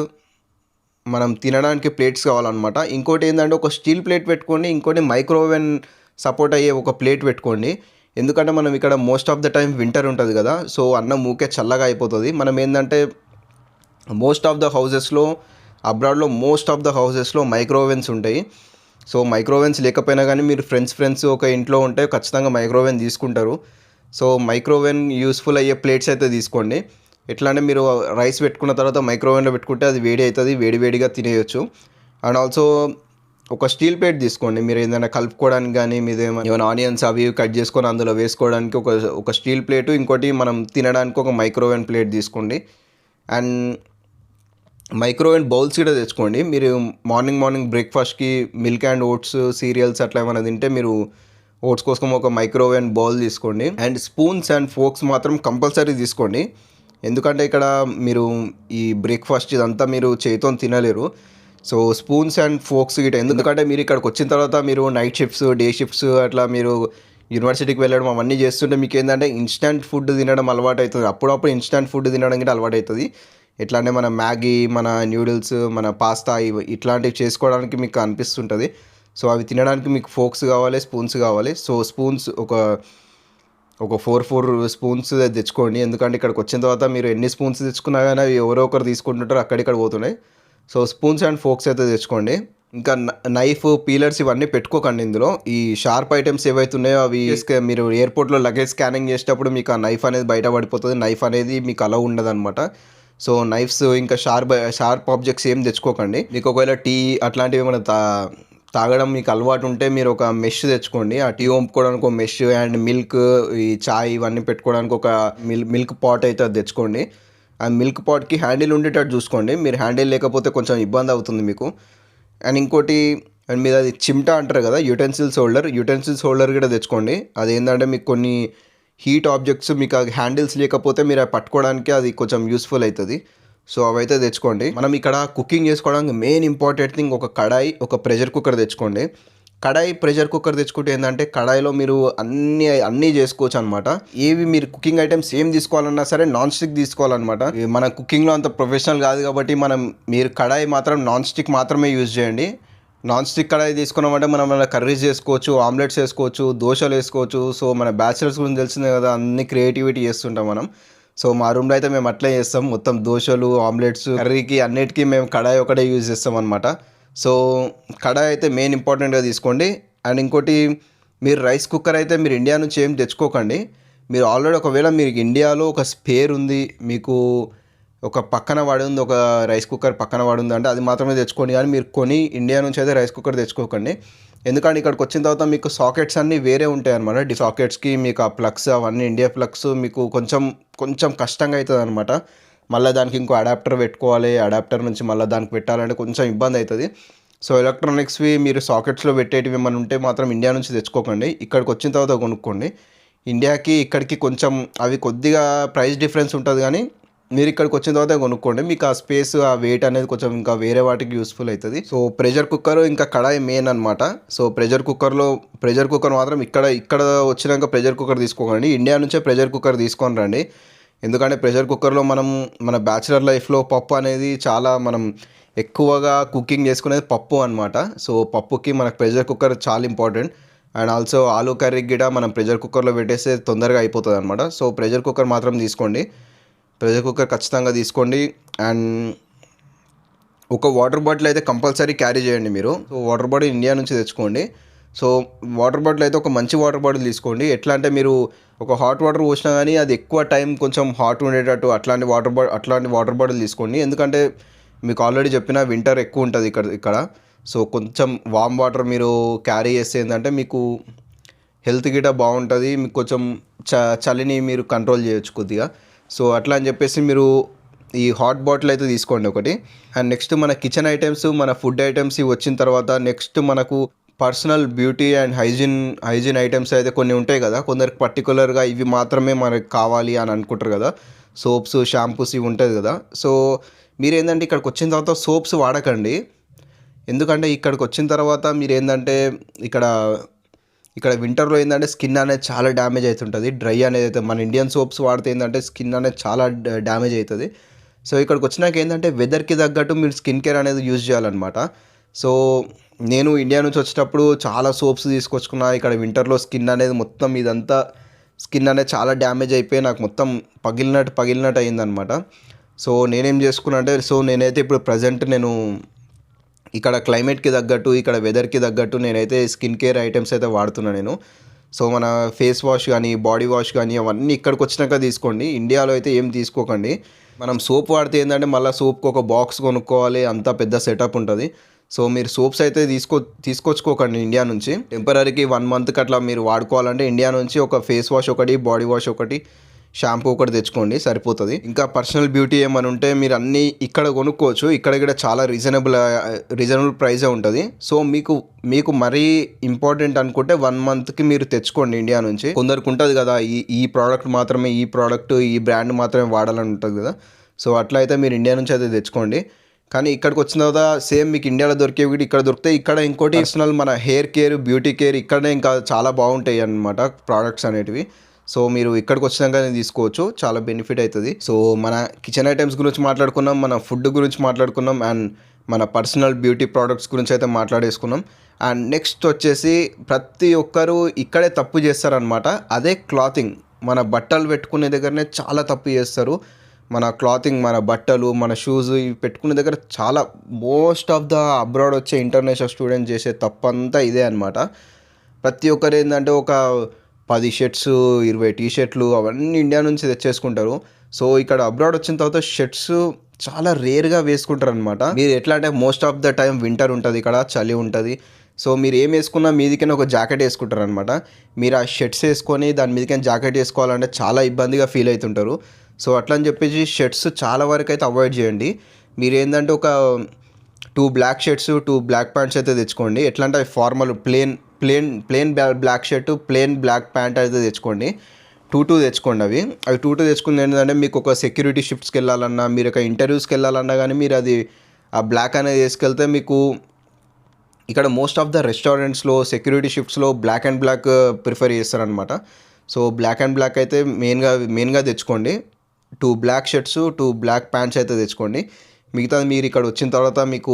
మనం తినడానికి ప్లేట్స్ కావాలన్నమాట. ఇంకోటి ఏంటంటే ఒక స్టీల్ ప్లేట్ పెట్టుకోండి. ఇంకోటి మైక్రోవేవ్ సపోర్ట్ అయ్యే ఒక ప్లేట్ పెట్టుకోండి. ఎందుకంటే మనం ఇక్కడ most of the time winter ఉంటుంది కదా. సో అన్నం ఊకే చల్లగా అయిపోతుంది. మనం ఏంటంటే అబ్రాడ్లో మోస్ట్ ఆఫ్ ద హౌసెస్లో మైక్రోవేవ్స్ ఉంటాయి. సో మైక్రోవేవ్స్ లేకపోయినా కానీ మీరు ఫ్రెండ్స్ ఒక ఇంట్లో ఉంటే ఖచ్చితంగా మైక్రోవేవ్ తీసుకుంటారు. సో మైక్రోవేవ్ యూస్ఫుల్ అయ్యే ప్లేట్స్ అయితే తీసుకోండి. ఎట్లా అంటే మీరు రైస్ పెట్టుకున్న తర్వాత మైక్రోవేవ్లో పెట్టుకుంటే అది వేడి అవుతుంది, వేడివేడిగా తినేయచ్చు. అండ్ ఆల్సో ఒక స్టీల్ ప్లేట్ తీసుకోండి. మీరు ఏదైనా కలుపుకోవడానికి కానీ మీరు ఏమైనా ఆనియన్స్ అవి కట్ చేసుకొని అందులో వేసుకోవడానికి ఒక స్టీల్ ప్లేటు, ఇంకోటి మనం తినడానికి ఒక మైక్రోవేవ్ ప్లేట్ తీసుకోండి. అండ్ మైక్రోవేవ్ బౌల్స్ కూడా తెచ్చుకోండి. మీరు మార్నింగ్ బ్రేక్ఫాస్ట్కి మిల్క్ అండ్ ఓట్స్, సీరియల్స్ అట్లా ఏమైనా తింటే మీరు ఓట్స్ కోసం ఒక మైక్రోవేవ్ బౌల్ తీసుకోండి. అండ్ స్పూన్స్ అండ్ ఫోక్స్ మాత్రం కంపల్సరీ తీసుకోండి. ఎందుకంటే ఇక్కడ మీరు ఈ బ్రేక్ఫాస్ట్ ఇదంతా మీరు చేతితో తినలేరు. సో స్పూన్స్ అండ్ ఫోక్స్ గిట్ట ఎందుకంటే మీరు ఇక్కడికి వచ్చిన తర్వాత మీరు నైట్ షిఫ్ట్స్, డే షిఫ్ట్స్ అట్లా మీరు యూనివర్సిటీకి వెళ్ళడం అవన్నీ చేస్తుంటే మీకు ఏంటంటే ఇన్స్టంట్ ఫుడ్ తినడం అలవాటు అవుతుంది. అప్పుడప్పుడు ఇన్స్టంట్ ఫుడ్ తినడం గిట్ట అలవాటు అవుతుంది. ఎట్లా అంటే మన మ్యాగీ, మన న్యూడిల్స్, మన పాస్తా ఇట్లాంటివి చేసుకోవడానికి మీకు అనిపిస్తుంటుంది. సో అవి తినడానికి మీకు ఫోక్స్ కావాలి, స్పూన్స్ కావాలి. సో స్పూన్స్ ఒక 4 స్పూన్స్ తెచ్చుకోండి. ఎందుకంటే ఇక్కడికి వచ్చిన తర్వాత మీరు ఎన్ని స్పూన్స్ తెచ్చుకున్నా కానీ అవి ఎవరో ఒకరు తీసుకుంటుంటారు, అక్కడిక్కడ పోతున్నాయి. సో స్పూన్స్ అండ్ ఫోక్స్ అయితే తెచ్చుకోండి. ఇంకా నైఫ్, పీలర్స్ ఇవన్నీ పెట్టుకోకండి ఇందులో. ఈ షార్ప్ ఐటమ్స్ ఏవైతే ఉన్నాయో అవి మీరు ఎయిర్పోర్ట్లో లగేజ్ స్కానింగ్ చేసేటప్పుడు మీకు ఆ నైఫ్ అనేది బయట పడిపోతుంది. నైఫ్ అనేది మీకు అలా ఉండదు అనమాట. సో నైఫ్స్ ఇంకా షార్ప్ ఆబ్జెక్ట్స్ ఏం తెచ్చుకోకండి. మీకు ఒకవేళ టీ అట్లాంటివి ఏమైనా తాగడం మీకు అలవాటు ఉంటే మీరు ఒక మెష్ తెచ్చుకోండి. ఆ టీ వంపుకోవడానికి ఒక మెష్ అండ్ మిల్క్, ఈ చాయ్ ఇవన్నీ పెట్టుకోవడానికి ఒక మిల్క్ పాట్ అయితే అది తెచ్చుకోండి. ఆ మిల్క్ పాట్‌కి హ్యాండిల్ ఉండేటట్టు చూసుకోండి. మీరు హ్యాండిల్ లేకపోతే కొంచెం ఇబ్బంది అవుతుంది మీకు. అండ్ ఇంకోటి, అండ్ మీరు అది చిమ్టా అంటారు కదా, యుటెన్సిల్స్ హోల్డర్ కూడా తెచ్చుకోండి. అదేంటంటే మీకు కొన్ని హీట్ ఆబ్జెక్ట్స్ మీకు ఆ హ్యాండిల్స్ లేకపోతే మీరు అవి పట్టుకోవడానికి అది కొంచెం యూస్ఫుల్ అవుతుంది. సో అవైతే తెచ్చుకోండి. మనం ఇక్కడ కుకింగ్ చేసుకోవడానికి మెయిన్ ఇంపార్టెంట్ థింగ్ ఒక కడాయి, ఒక ప్రెషర్ కుక్కర్ తెచ్చుకోండి. కడాయి, ప్రెషర్ కుక్కర్ తెచ్చుకుంటే ఏంటంటే కడాయిలో మీరు అన్నీ చేసుకోవచ్చు అనమాట. ఏవి మీరు కుకింగ్ ఐటమ్స్ ఏం తీసుకోవాలన్నా సరే నాన్ స్టిక్ తీసుకోవాలన్నమాట. మన కుకింగ్లో అంత ప్రొఫెషనల్ కాదు కాబట్టి మీరు కడాయి మాత్రం నాన్ స్టిక్ మాత్రమే యూజ్ చేయండి. నాన్ స్టిక్ కడాయి తీసుకున్నామంటే మనం మన కర్రీస్ చేసుకోవచ్చు, ఆమ్లెట్స్ వేసుకోవచ్చు, దోశలు వేసుకోవచ్చు. సో మన బ్యాచిలర్స్ గురించి తెలిసిందే కదా, అన్ని క్రియేటివిటీ చేస్తుంటాం మనం. సో మా రూమ్లో అయితే మేము అట్లే చేస్తాం. మొత్తం దోశలు, ఆమ్లెట్స్, కర్రీకి అన్నిటికీ మేము కడాయి ఒకటే యూజ్ చేస్తాం అనమాట. సో కడాయి అయితే మెయిన్ ఇంపార్టెంట్గా తీసుకోండి. అండ్ ఇంకోటి, మీరు రైస్ కుక్కర్ అయితే మీరు ఇండియా నుంచి ఏం తెచ్చుకోకండి. మీరు ఆల్రెడీ ఒకవేళ మీరు ఇండియాలో ఒక స్పేర్ ఉంది, మీకు ఒక పక్కన పడుంది, ఒక రైస్ కుక్కర్ పక్కన పడుంది అంటే అది మాత్రమే తెచ్చుకోండి. కానీ మీరు ఇండియా నుంచి అయితే రైస్ కుక్కర్ తెచ్చుకోకండి. ఎందుకంటే ఇక్కడికి వచ్చిన తర్వాత మీకు సాకెట్స్ అన్నీ వేరే ఉంటాయి అనమాట. సాకెట్స్కి మీకు ఆ ప్లగ్స్ అవన్నీ ఇండియా ప్లగ్స్ మీకు కొంచెం కష్టంగా అవుతుంది అనమాట. మళ్ళీ దానికి ఇంకో అడాప్టర్ పెట్టుకోవాలి. అడాప్టర్ నుంచి మళ్ళీ దానికి పెట్టాలంటే కొంచెం ఇబ్బంది అవుతుంది. సో ఎలక్ట్రానిక్స్వి మీరు సాకెట్స్లో పెట్టేటివి ఏమైనా ఉంటే మాత్రం ఇండియా నుంచి తెచ్చుకోకండి. ఇక్కడికి వచ్చిన తర్వాత కొనుక్కోండి. ఇండియాకి ఇక్కడికి కొంచెం అవి కొద్దిగా ప్రైస్ డిఫరెన్స్ ఉంటుంది, కానీ మీరు ఇక్కడికి వచ్చిన తర్వాత కొనుక్కోండి. మీకు ఆ స్పేస్, ఆ వెయిట్ అనేది కొంచెం ఇంకా వేరే వాటికి యూస్ఫుల్ అవుతుంది. సో ప్రెషర్ కుక్కర్ ఇంకా కడాయి మెయిన్ అనమాట. సో ప్రెషర్ కుక్కర్ మాత్రం ఇక్కడ వచ్చినాక ప్రెషర్ కుక్కర్ తీసుకోకండి. ఇండియా నుంచే ప్రెషర్ కుక్కర్ తీసుకొని రండి. ఎందుకంటే ప్రెషర్ కుక్కర్లో మన బ్యాచిలర్ లైఫ్లో పప్పు అనేది చాలా మనం ఎక్కువగా కుకింగ్ చేసుకునేది పప్పు అనమాట. సో పప్పుకి మనకు ప్రెషర్ కుక్కర్ చాలా ఇంపార్టెంట్. అండ్ ఆల్సో ఆలూ కర్రీకి కూడా మనం ప్రెషర్ కుక్కర్లో పెట్టేస్తే తొందరగా అయిపోతుంది అనమాట. సో ప్రెషర్ కుక్కర్ మాత్రం తీసుకోండి. ప్రెషర్ కుక్కర్ ఖచ్చితంగా తీసుకోండి. అండ్ ఒక వాటర్ బాటిల్ అయితే కంపల్సరీ క్యారీ చేయండి మీరు. సో వాటర్ బాటిల్ ఇండియా నుంచి తెచ్చుకోండి. సో వాటర్ బాటిల్ అయితే ఒక మంచి వాటర్ బాటిల్ తీసుకోండి. ఎట్లా అంటే మీరు ఒక హాట్ వాటర్ పోసినా కానీ అది ఎక్కువ టైం కొంచెం హాట్ ఉండేటట్టు అట్లాంటి వాటర్ బాటిల్ తీసుకోండి. ఎందుకంటే మీకు ఆల్రెడీ చెప్పిన వింటర్ ఎక్కువ ఉంటుంది ఇక్కడ. సో కొంచెం వామ్ వాటర్ మీరు క్యారీ చేస్తే ఏంటంటే మీకు హెల్త్ గిట్ట బాగుంటుంది. మీకు కొంచెం చలిని మీరు కంట్రోల్ చేయొచ్చు కొద్దిగా. సో అట్లా అని చెప్పేసి మీరు ఈ హాట్ బాటిల్ అయితే తీసుకోండి ఒకటి. అండ్ నెక్స్ట్ మన కిచెన్ ఐటమ్స్, మన ఫుడ్ ఐటమ్స్ ఇవి వచ్చిన తర్వాత నెక్స్ట్ మనకు personal beauty and hygiene items అయితే కొన్ని ఉంటాయి కదా. కొందరికి పర్టికులర్గా ఇవి మాత్రమే మనకు కావాలి అని అనుకుంటారు కదా. సోప్స్, షాంపూస్ ఇవి ఉంటుంది కదా. సో మీరు ఏంటంటే ఇక్కడికి వచ్చిన తర్వాత సోప్స్ వాడకండి. ఎందుకంటే ఇక్కడికి వచ్చిన తర్వాత మీరు ఏంటంటే ఇక్కడ వింటర్లో ఏంటంటే స్కిన్ అనేది చాలా డ్యామేజ్ అవుతుంటుంది. డ్రై అనేది అయితే మన ఇండియన్ సోప్స్ వాడితే ఏంటంటే స్కిన్ అనేది చాలా డ్యామేజ్ అవుతుంది. సో ఇక్కడికి వచ్చినాక ఏంటంటే వెదర్కి తగ్గట్టు మీరు స్కిన్ కేర్ అనేది యూజ్ చేయాలన్నమాట. సో నేను ఇండియా నుంచి వచ్చేటప్పుడు చాలా సోప్స్ తీసుకొచ్చుకున్నా. ఇక్కడ వింటర్లో స్కిన్ అనేది మొత్తం ఇదంతా స్కిన్ అనేది చాలా డ్యామేజ్ అయిపోయి నాకు మొత్తం పగిలినట్టు అయిందనమాట. సో నేనేం చేసుకున్నా అంటే, సో నేనైతే ఇప్పుడు ప్రజెంట్ నేను ఇక్కడ క్లైమేట్కి తగ్గట్టు, ఇక్కడ వెదర్కి తగ్గట్టు నేనైతే స్కిన్ కేర్ ఐటమ్స్ అయితే వాడుతున్నాను నేను. సో మన ఫేస్ వాష్ కానీ, బాడీ వాష్ కానీ అవన్నీ ఇక్కడికి వచ్చినాక తీసుకోండి. ఇండియాలో అయితే ఏం తీసుకోకండి. మనం సోప్ వాడితే ఏంటంటే మళ్ళీ సోప్కి ఒక బాక్స్ కొనుక్కోవాలి, అంతా పెద్ద సెటప్ ఉంటుంది. సో మీరు సోప్స్ అయితే తీసుకొచ్చుకోకండి ఇండియా నుంచి. టెంపరీకి 1 మంత్కి అట్లా మీరు వాడుకోవాలంటే ఇండియా నుంచి ఒక ఫేస్ వాష్ ఒకటి, బాడీ వాష్ ఒకటి, షాంపూ ఒకటి తెచ్చుకోండి, సరిపోతుంది. ఇంకా పర్సనల్ బ్యూటీ ఏమైనా ఉంటే మీరు అన్నీ ఇక్కడ కొనుక్కోవచ్చు. ఇక్కడ చాలా రీజనబుల్ ప్రైజే ఉంటుంది. సో మీకు మరీ ఇంపార్టెంట్ అనుకుంటే 1 మంత్కి మీరు తెచ్చుకోండి ఇండియా నుంచి. కొందరికి ఉంటుంది కదా, ఈ ప్రోడక్ట్ మాత్రమే, ఈ బ్రాండ్ మాత్రమే వాడాలని ఉంటుంది కదా. సో అట్లా అయితే మీరు ఇండియా నుంచి అయితే తెచ్చుకోండి. కానీ ఇక్కడికి వచ్చిన తర్వాత సేమ్ మీకు ఇండియాలో దొరికేవి కూడా ఇక్కడ దొరుకుతాయి. ఇక్కడ ఇంకోటి పర్సనల్ మన హెయిర్ కేర్, బ్యూటీ కేర్ ఇక్కడనే ఇంకా చాలా బాగుంటాయి అన్నమాట ప్రోడక్ట్స్ అనేటివి. సో మీరు ఇక్కడికి వచ్చినాకనే తీసుకోవచ్చు, చాలా బెనిఫిట్ అవుతుంది. సో మన కిచెన్ ఐటమ్స్ గురించి మాట్లాడుకున్నాం, మన ఫుడ్ గురించి మాట్లాడుకున్నాం, అండ్ మన పర్సనల్ బ్యూటీ ప్రోడక్ట్స్ గురించి అయితే మాట్లాడేసుకున్నాం. అండ్ నెక్స్ట్ వచ్చేసి ప్రతి ఒక్కరూ ఇక్కడే తప్పు చేస్తారనమాట. అదే క్లాతింగ్. మన బట్టలు పెట్టుకునే దగ్గరనే చాలా తప్పు చేస్తారు. మన క్లాతింగ్, మన బట్టలు, మన షూస్ ఇవి పెట్టుకునే దగ్గర చాలా మోస్ట్ ఆఫ్ ద అబ్రాడ్ వచ్చే ఇంటర్నేషనల్ స్టూడెంట్స్ చేసే తప్పంతా ఇదే అనమాట. ప్రతి ఒక్కరు ఏంటంటే ఒక 10 షర్ట్స్, 20 టీషర్ట్లు అవన్నీ ఇండియా నుంచి తెచ్చేసుకుంటారు. సో ఇక్కడ అబ్రాడ్ వచ్చిన తర్వాత షర్ట్స్ చాలా రేర్గా వేసుకుంటారు అనమాట. మీరు ఎట్లా అంటే most of the time winter ఉంటుంది, ఇక్కడ చలి ఉంటుంది. సో మీరు ఏం వేసుకున్నా మీదికైనా ఒక జాకెట్ వేసుకుంటారనమాట. మీరు ఆ షర్ట్స్ వేసుకొని దాని మీదకైనా జాకెట్ వేసుకోవాలంటే చాలా ఇబ్బందిగా ఫీల్ అవుతుంటారు. సో అట్లా అని చెప్పేసి షర్ట్స్ చాలా వరకు అయితే అవాయిడ్ చేయండి. మీరు ఏంటంటే ఒక 2 బ్లాక్ షర్ట్స్, 2 బ్లాక్ ప్యాంట్స్ అయితే తెచ్చుకోండి. ఎట్లా అంటే అవి formal plain black shirt, plain black pant అయితే తెచ్చుకోండి. 2 తెచ్చుకోండి. అవి 2 తెచ్చుకుంది ఏంటంటే మీకు ఒక సెక్యూరిటీ షిఫ్ట్స్కి వెళ్ళాలన్నా, మీరు ఒక ఇంటర్వ్యూస్కి వెళ్ళాలన్నా కానీ మీరు అది ఆ బ్లాక్ అనేది వేసుకెళ్తే మీకు ఇక్కడ మోస్ట్ ఆఫ్ ద రెస్టారెంట్స్లో సెక్యూరిటీ షిఫ్ట్స్లో బ్లాక్ అండ్ బ్లాక్ ప్రిఫర్ చేస్తారనమాట. సో బ్లాక్ అండ్ బ్లాక్ అయితే మెయిన్గా తెచ్చుకోండి. 2 బ్లాక్ షర్ట్స్, 2 బ్లాక్ ప్యాంట్స్ అయితే తెచ్చుకోండి. మిగతాది మీరు ఇక్కడ వచ్చిన తర్వాత మీకు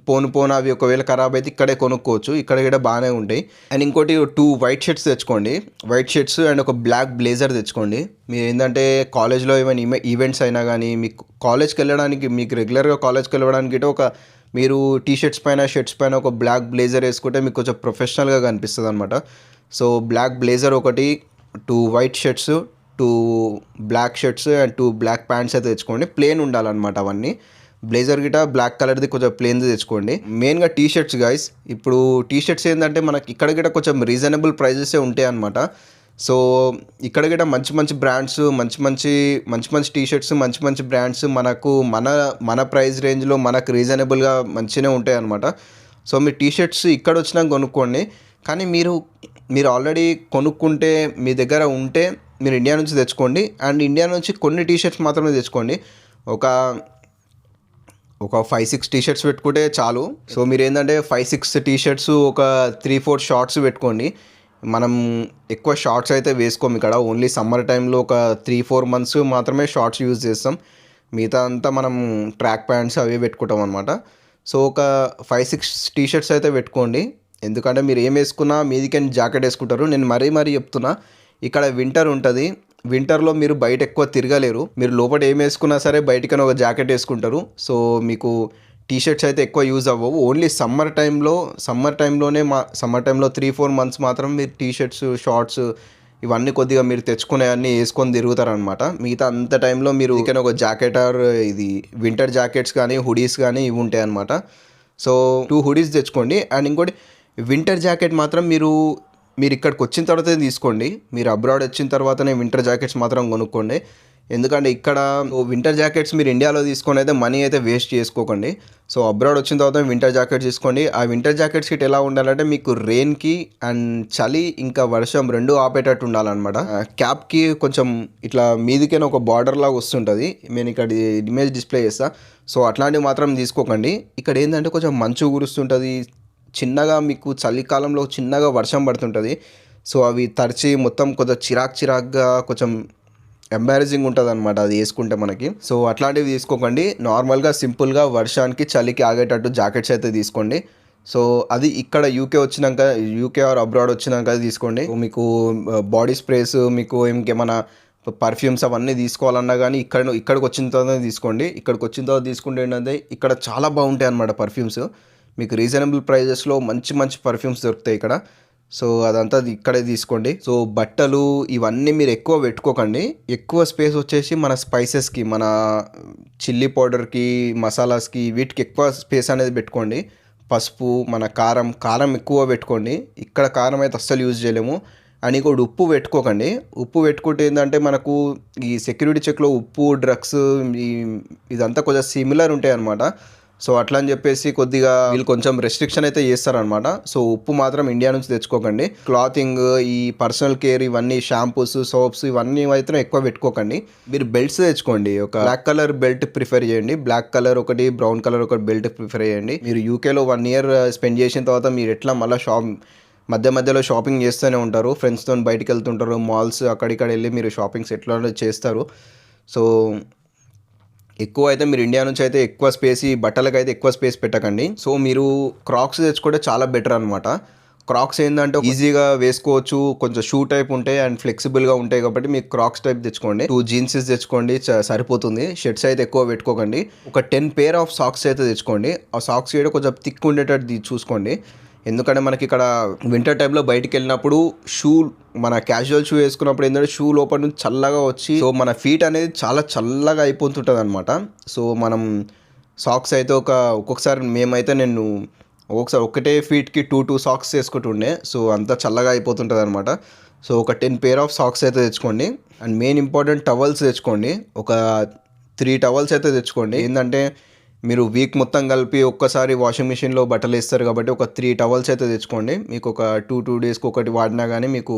పోను అవి ఒకవేళ ఖరాబ్ అయితే ఇక్కడే కొనుక్కోవచ్చు. ఇక్కడ కూడా బాగానే ఉంటాయి. అండ్ ఇంకోటి 2 వైట్ షర్ట్స్ తెచ్చుకోండి. వైట్ షర్ట్స్ అండ్ ఒక బ్లాక్ బ్లేజర్ తెచ్చుకోండి. మీరు ఏంటంటే కాలేజ్లో ఏమైనా ఈవెంట్స్ అయినా కానీ మీకు కాలేజ్కి వెళ్ళడానికి, మీకు రెగ్యులర్గా కాలేజ్కి వెళ్ళడానికి ఒక మీరు టీషర్ట్స్ పైన షర్ట్స్ పైన ఒక బ్లాక్ బ్లేజర్ వేసుకుంటే మీకు కొంచెం ప్రొఫెషనల్గా కనిపిస్తుంది అనమాట. సో బ్లాక్ బ్లేజర్ ఒకటి, 2 white shirts, 2 black shirts and 2 black pants అయితే తెచ్చుకోండి. ప్లేన్ ఉండాలన్నమాట అవన్నీ. బ్లేజర్ గిట బ్లాక్ కలర్ది కొంచెం ప్లేన్ది తెచ్చుకోండి. మెయిన్గా టీ షర్ట్స్ గైస్. ఇప్పుడు టీ షర్ట్స్ ఏంటంటే మనకి ఇక్కడ గిట కొంచెం రీజనబుల్ ప్రైజెసే ఉంటాయి అన్నమాట. సో ఇక్కడ గిట మంచి బ్రాండ్స్, మంచి టీ షర్ట్స్, మంచి బ్రాండ్స్ మనకు మన ప్రైస్ రేంజ్లో మనకు రీజనబుల్గా మంచిగానే ఉంటాయి అన్నమాట. సో మీరు టీ షర్ట్స్ ఇక్కడ వచ్చినాక కొనుక్కోండి. కానీ మీరు ఆల్రెడీ కొనుక్కుంటే మీ దగ్గర ఉంటే మీరు ఇండియా నుంచి తెచ్చుకోండి. అండ్ ఇండియా నుంచి కొన్ని టీ షర్ట్స్ మాత్రమే తెచ్చుకోండి. ఒక 5-6 టీ షర్ట్స్ పెట్టుకుంటే చాలు. సో మీరు ఏంటంటే 5-6 టీ షర్ట్స్, ఒక 3-4 షార్ట్స్ పెట్టుకోండి. మనం ఎక్కువ షార్ట్స్ అయితే వేసుకోము ఇక్కడ. ఓన్లీ సమ్మర్ టైంలో ఒక 3-4 మంత్స్ మాత్రమే షార్ట్స్ యూజ్ చేస్తాం. మిగతా అంతా మనం ట్రాక్ ప్యాంట్స్ అవి పెట్టుకుంటాం అనమాట. సో ఒక 5-6 టీ షర్ట్స్ అయితే పెట్టుకోండి. ఎందుకంటే మీరు ఏం వేసుకున్నా మీదికని జాకెట్ వేసుకుంటారు. నేను మరీ చెప్తున్నా, ఇక్కడ వింటర్ ఉంటుంది. వింటర్లో మీరు బయట ఎక్కువ తిరగలేరు. మీరు లోపల ఏం వేసుకున్నా సరే బయటకని ఒక జాకెట్ వేసుకుంటారు. సో మీకు టీ షర్ట్స్ అయితే ఎక్కువ యూజ్ అవ్వవు. ఓన్లీ సమ్మర్ టైంలో 3-4 మంత్స్ మాత్రం మీరు టీ షర్ట్స్, షార్ట్స్ ఇవన్నీ కొద్దిగా మీరు తెచ్చుకునేవన్నీ వేసుకొని తిరుగుతారనమాట. మిగతా అంత టైంలో మీరు ఇక్కడ ఒక జాకెట్ ఆర్ ఇది వింటర్ జాకెట్స్ కానీ, హుడీస్ కానీ ఇవి ఉంటాయి అనమాట. సో 2 హుడీస్ తెచ్చుకోండి. అండ్ ఇంకోటి వింటర్ జాకెట్ మాత్రం మీరు ఇక్కడికి వచ్చిన తర్వాతే తీసుకోండి. మీరు అబ్రాడ్ వచ్చిన తర్వాతనే వింటర్ జాకెట్స్ మాత్రం కొనుక్కోండి. ఎందుకంటే ఇక్కడ వింటర్ జాకెట్స్ మీరు ఇండియాలో తీసుకొని అయితే మనీ అయితే వేస్ట్ చేసుకోకండి. సో అబ్రాడ్ వచ్చిన తర్వాత వింటర్ జాకెట్స్ తీసుకోండి. ఆ వింటర్ జాకెట్స్ కిట్ ఎలా ఉండాలంటే మీకు రెయిన్కి అండ్ చలి ఇంకా వర్షం రెండు ఆపేటట్టు ఉండాలన్నమాట. క్యాప్కి కొంచెం ఇట్లా మీదికైనా ఒక బార్డర్ లాగా వస్తుంటుంది. నేను ఇక్కడ ఇమేజ్ డిస్ప్లే చేస్తా. సో అట్లాంటివి మాత్రం తీసుకోకండి. ఇక్కడ ఏంటంటే కొంచెం మంచు కురుస్తుంటుంది. చిన్నగా మీకు చలికాలంలో చిన్నగా వర్షం పడుతుంటుంది. సో అవి తడిచి మొత్తం కొంచెం చిరాక్గా కొంచెం ఎంబారసింగ్ ఉంటుంది అనమాట అది వేసుకుంటే మనకి. సో అట్లాంటివి తీసుకోకండి. నార్మల్గా సింపుల్గా వర్షానికి చలికి ఆగేటట్టు జాకెట్స్ అయితే తీసుకోండి. సో అది ఇక్కడ యూకే ఆర్ అబ్రాడ్ వచ్చినాక తీసుకోండి. మీకు బాడీ స్ప్రేస్, మీకు ఇంకేమైనా పర్ఫ్యూమ్స్ అవన్నీ తీసుకోవాలన్నా కానీ ఇక్కడికి వచ్చిన తర్వాత తీసుకోండి. ఇక్కడికి వచ్చిన తర్వాత తీసుకుంటే ఏంటంటే ఇక్కడ చాలా బాగుంటాయి అన్నమాట పర్ఫ్యూమ్స్. మీకు రీజనబుల్ ప్రైజెస్లో మంచి పర్ఫ్యూమ్స్ దొరుకుతాయి ఇక్కడ. సో అదంతా ఇక్కడే తీసుకోండి. సో బట్టలు ఇవన్నీ మీరు ఎక్కువ పెట్టుకోకండి. ఎక్కువ స్పేస్ వచ్చేసి మన స్పైసెస్కి, మన చిల్లీ పౌడర్కి, మసాలాస్కి వీటికి ఎక్కువ స్పేస్ అనేది పెట్టుకోండి. పసుపు, మన కారం ఎక్కువ పెట్టుకోండి. ఇక్కడ కారం అయితే అస్సలు యూజ్ చేయలేము. అని కూడా ఉప్పు పెట్టుకోకండి. ఉప్పు పెట్టుకుంటే ఏంటంటే మనకు ఈ సెక్యూరిటీ చెక్లో ఉప్పు, డ్రగ్స్ ఇదంతా కొంచెం సిమిలర్ ఉంటాయి అన్నమాట. సో అట్లా అని చెప్పేసి కొద్దిగా వీళ్ళు కొంచెం రెస్ట్రిక్షన్ అయితే చేస్తారనమాట. సో ఉప్పు మాత్రం ఇండియా నుంచి తెచ్చుకోకండి. క్లాతింగ్, ఈ పర్సనల్ కేర్, ఇవన్నీ షాంపూస్, సోప్స్ ఇవన్నీ అయితే ఎక్కువ పెట్టుకోకండి. మీరు బెల్ట్స్ తెచ్చుకోండి. ఒక బ్లాక్ కలర్ బెల్ట్ ప్రిఫర్ చేయండి. బ్లాక్ కలర్ ఒకటి, బ్రౌన్ కలర్ ఒకటి బెల్ట్ ప్రిఫర్ చేయండి. మీరు యూకేలో 1 year స్పెండ్ చేసిన తర్వాత మీరు ఎట్లా మళ్ళీ మధ్యలో షాపింగ్ చేస్తూనే ఉంటారు. ఫ్రెండ్స్తో బయటికి వెళ్తుంటారు, మాల్స్ అక్కడిక్కడ వెళ్ళి మీరు షాపింగ్స్ ఎట్లా చేస్తారు. సో ఎక్కువ అయితే మీరు ఇండియా నుంచి అయితే ఎక్కువ స్పేస్, ఈ బట్టలకు అయితే ఎక్కువ స్పేస్ పెట్టకండి. సో మీరు క్రాక్స్ తెచ్చుకుంటే చాలా బెటర్ అనమాట. క్రాక్స్ ఏంటంటే ఈజీగా వేసుకోవచ్చు, కొంచెం షూ టైప్ ఉంటాయి అండ్ ఫ్లెక్సిబుల్గా ఉంటాయి కాబట్టి మీకు క్రాక్స్ టైప్ తెచ్చుకోండి. 2 జీన్సెస్ తెచ్చుకోండి, సరిపోతుంది. షర్ట్స్ అయితే ఎక్కువ పెట్టుకోకండి. ఒక 10 pair ఆఫ్ సాక్స్ అయితే తెచ్చుకోండి. ఆ సాక్స్ కూడా కొంచెం థిక్ ఉండేటట్టు చూసుకోండి. ఎందుకంటే మనకి ఇక్కడ వింటర్ టైంలో బయటికి వెళ్ళినప్పుడు మన క్యాజువల్ షూ వేసుకున్నప్పుడు ఏంటంటే షూ లోపల నుంచి చల్లగా వచ్చి సో మన ఫీట్ అనేది చాలా చల్లగా అయిపోతుంటుంది అనమాట. సో మనం సాక్స్ అయితే ఒక్కొక్కసారి నేను ఒకసారి ఒకటే ఫీట్కి టూ సాక్స్ వేసుకుంటుండే. సో అంతా చల్లగా అయిపోతుంటుంది అనమాట. సో ఒక 10 పేర్ ఆఫ్ సాక్స్ అయితే తెచ్చుకోండి. అండ్ మెయిన్ ఇంపార్టెంట్ టవల్స్ తెచ్చుకోండి. ఒక 3 టవల్స్ అయితే తెచ్చుకోండి. ఏంటంటే మీరు వీక్ మొత్తం కలిపి ఒక్కసారి వాషింగ్ మిషన్లో బట్టలు వేస్తారు కాబట్టి ఒక 3 టవల్స్ అయితే తెచ్చుకోండి. మీకు ఒక టూ డేస్కి ఒకటి వాడినా కానీ మీకు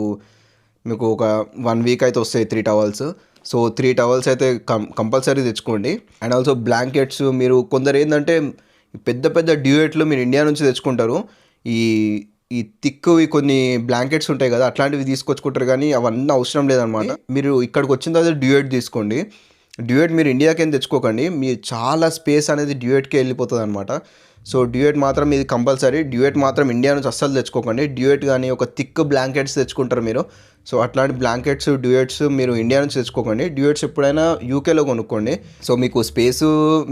ఒక 1 వీక్ అయితే వస్తాయి 3 టవల్స్. సో 3 టవల్స్ అయితే కంపల్సరీ తెచ్చుకోండి. And also blankets. మీరు కొందరు ఏంటంటే పెద్ద పెద్ద డ్యూయెట్లు మీరు ఇండియా నుంచి తెచ్చుకుంటారు. ఈ ఈ థిక్వి కొన్ని బ్లాంకెట్స్ ఉంటాయి కదా, అట్లాంటివి తీసుకొచ్చుకుంటారు కానీ అవన్నీ అవసరం లేదనమాట. మీరు ఇక్కడికి వచ్చిన తర్వాత డ్యూయెట్ తీసుకోండి. డ్యూయెట్ మీరు ఇండియాకి ఏం తెచ్చుకోకండి. మీ చాలా స్పేస్ అనేది డ్యూయెట్కి వెళ్ళిపోతుంది అనమాట. సో డ్యూయెట్ మాత్రం ఇది కంపల్సరీ. డ్యూయెట్ మాత్రం ఇండియా నుంచి అస్సలు తెచ్చుకోకండి. డ్యూయెట్ కానీ ఒక థిక్ బ్లాంకెట్స్ తెచ్చుకుంటారు మీరు. సో అట్లాంటి బ్లాంకెట్స్ డ్యూయెట్స్ మీరు ఇండియా నుంచి తెచ్చుకోకండి. డ్యూయెట్స్ ఎప్పుడైనా యూకేలో కొనుక్కోండి. సో మీకు స్పేసు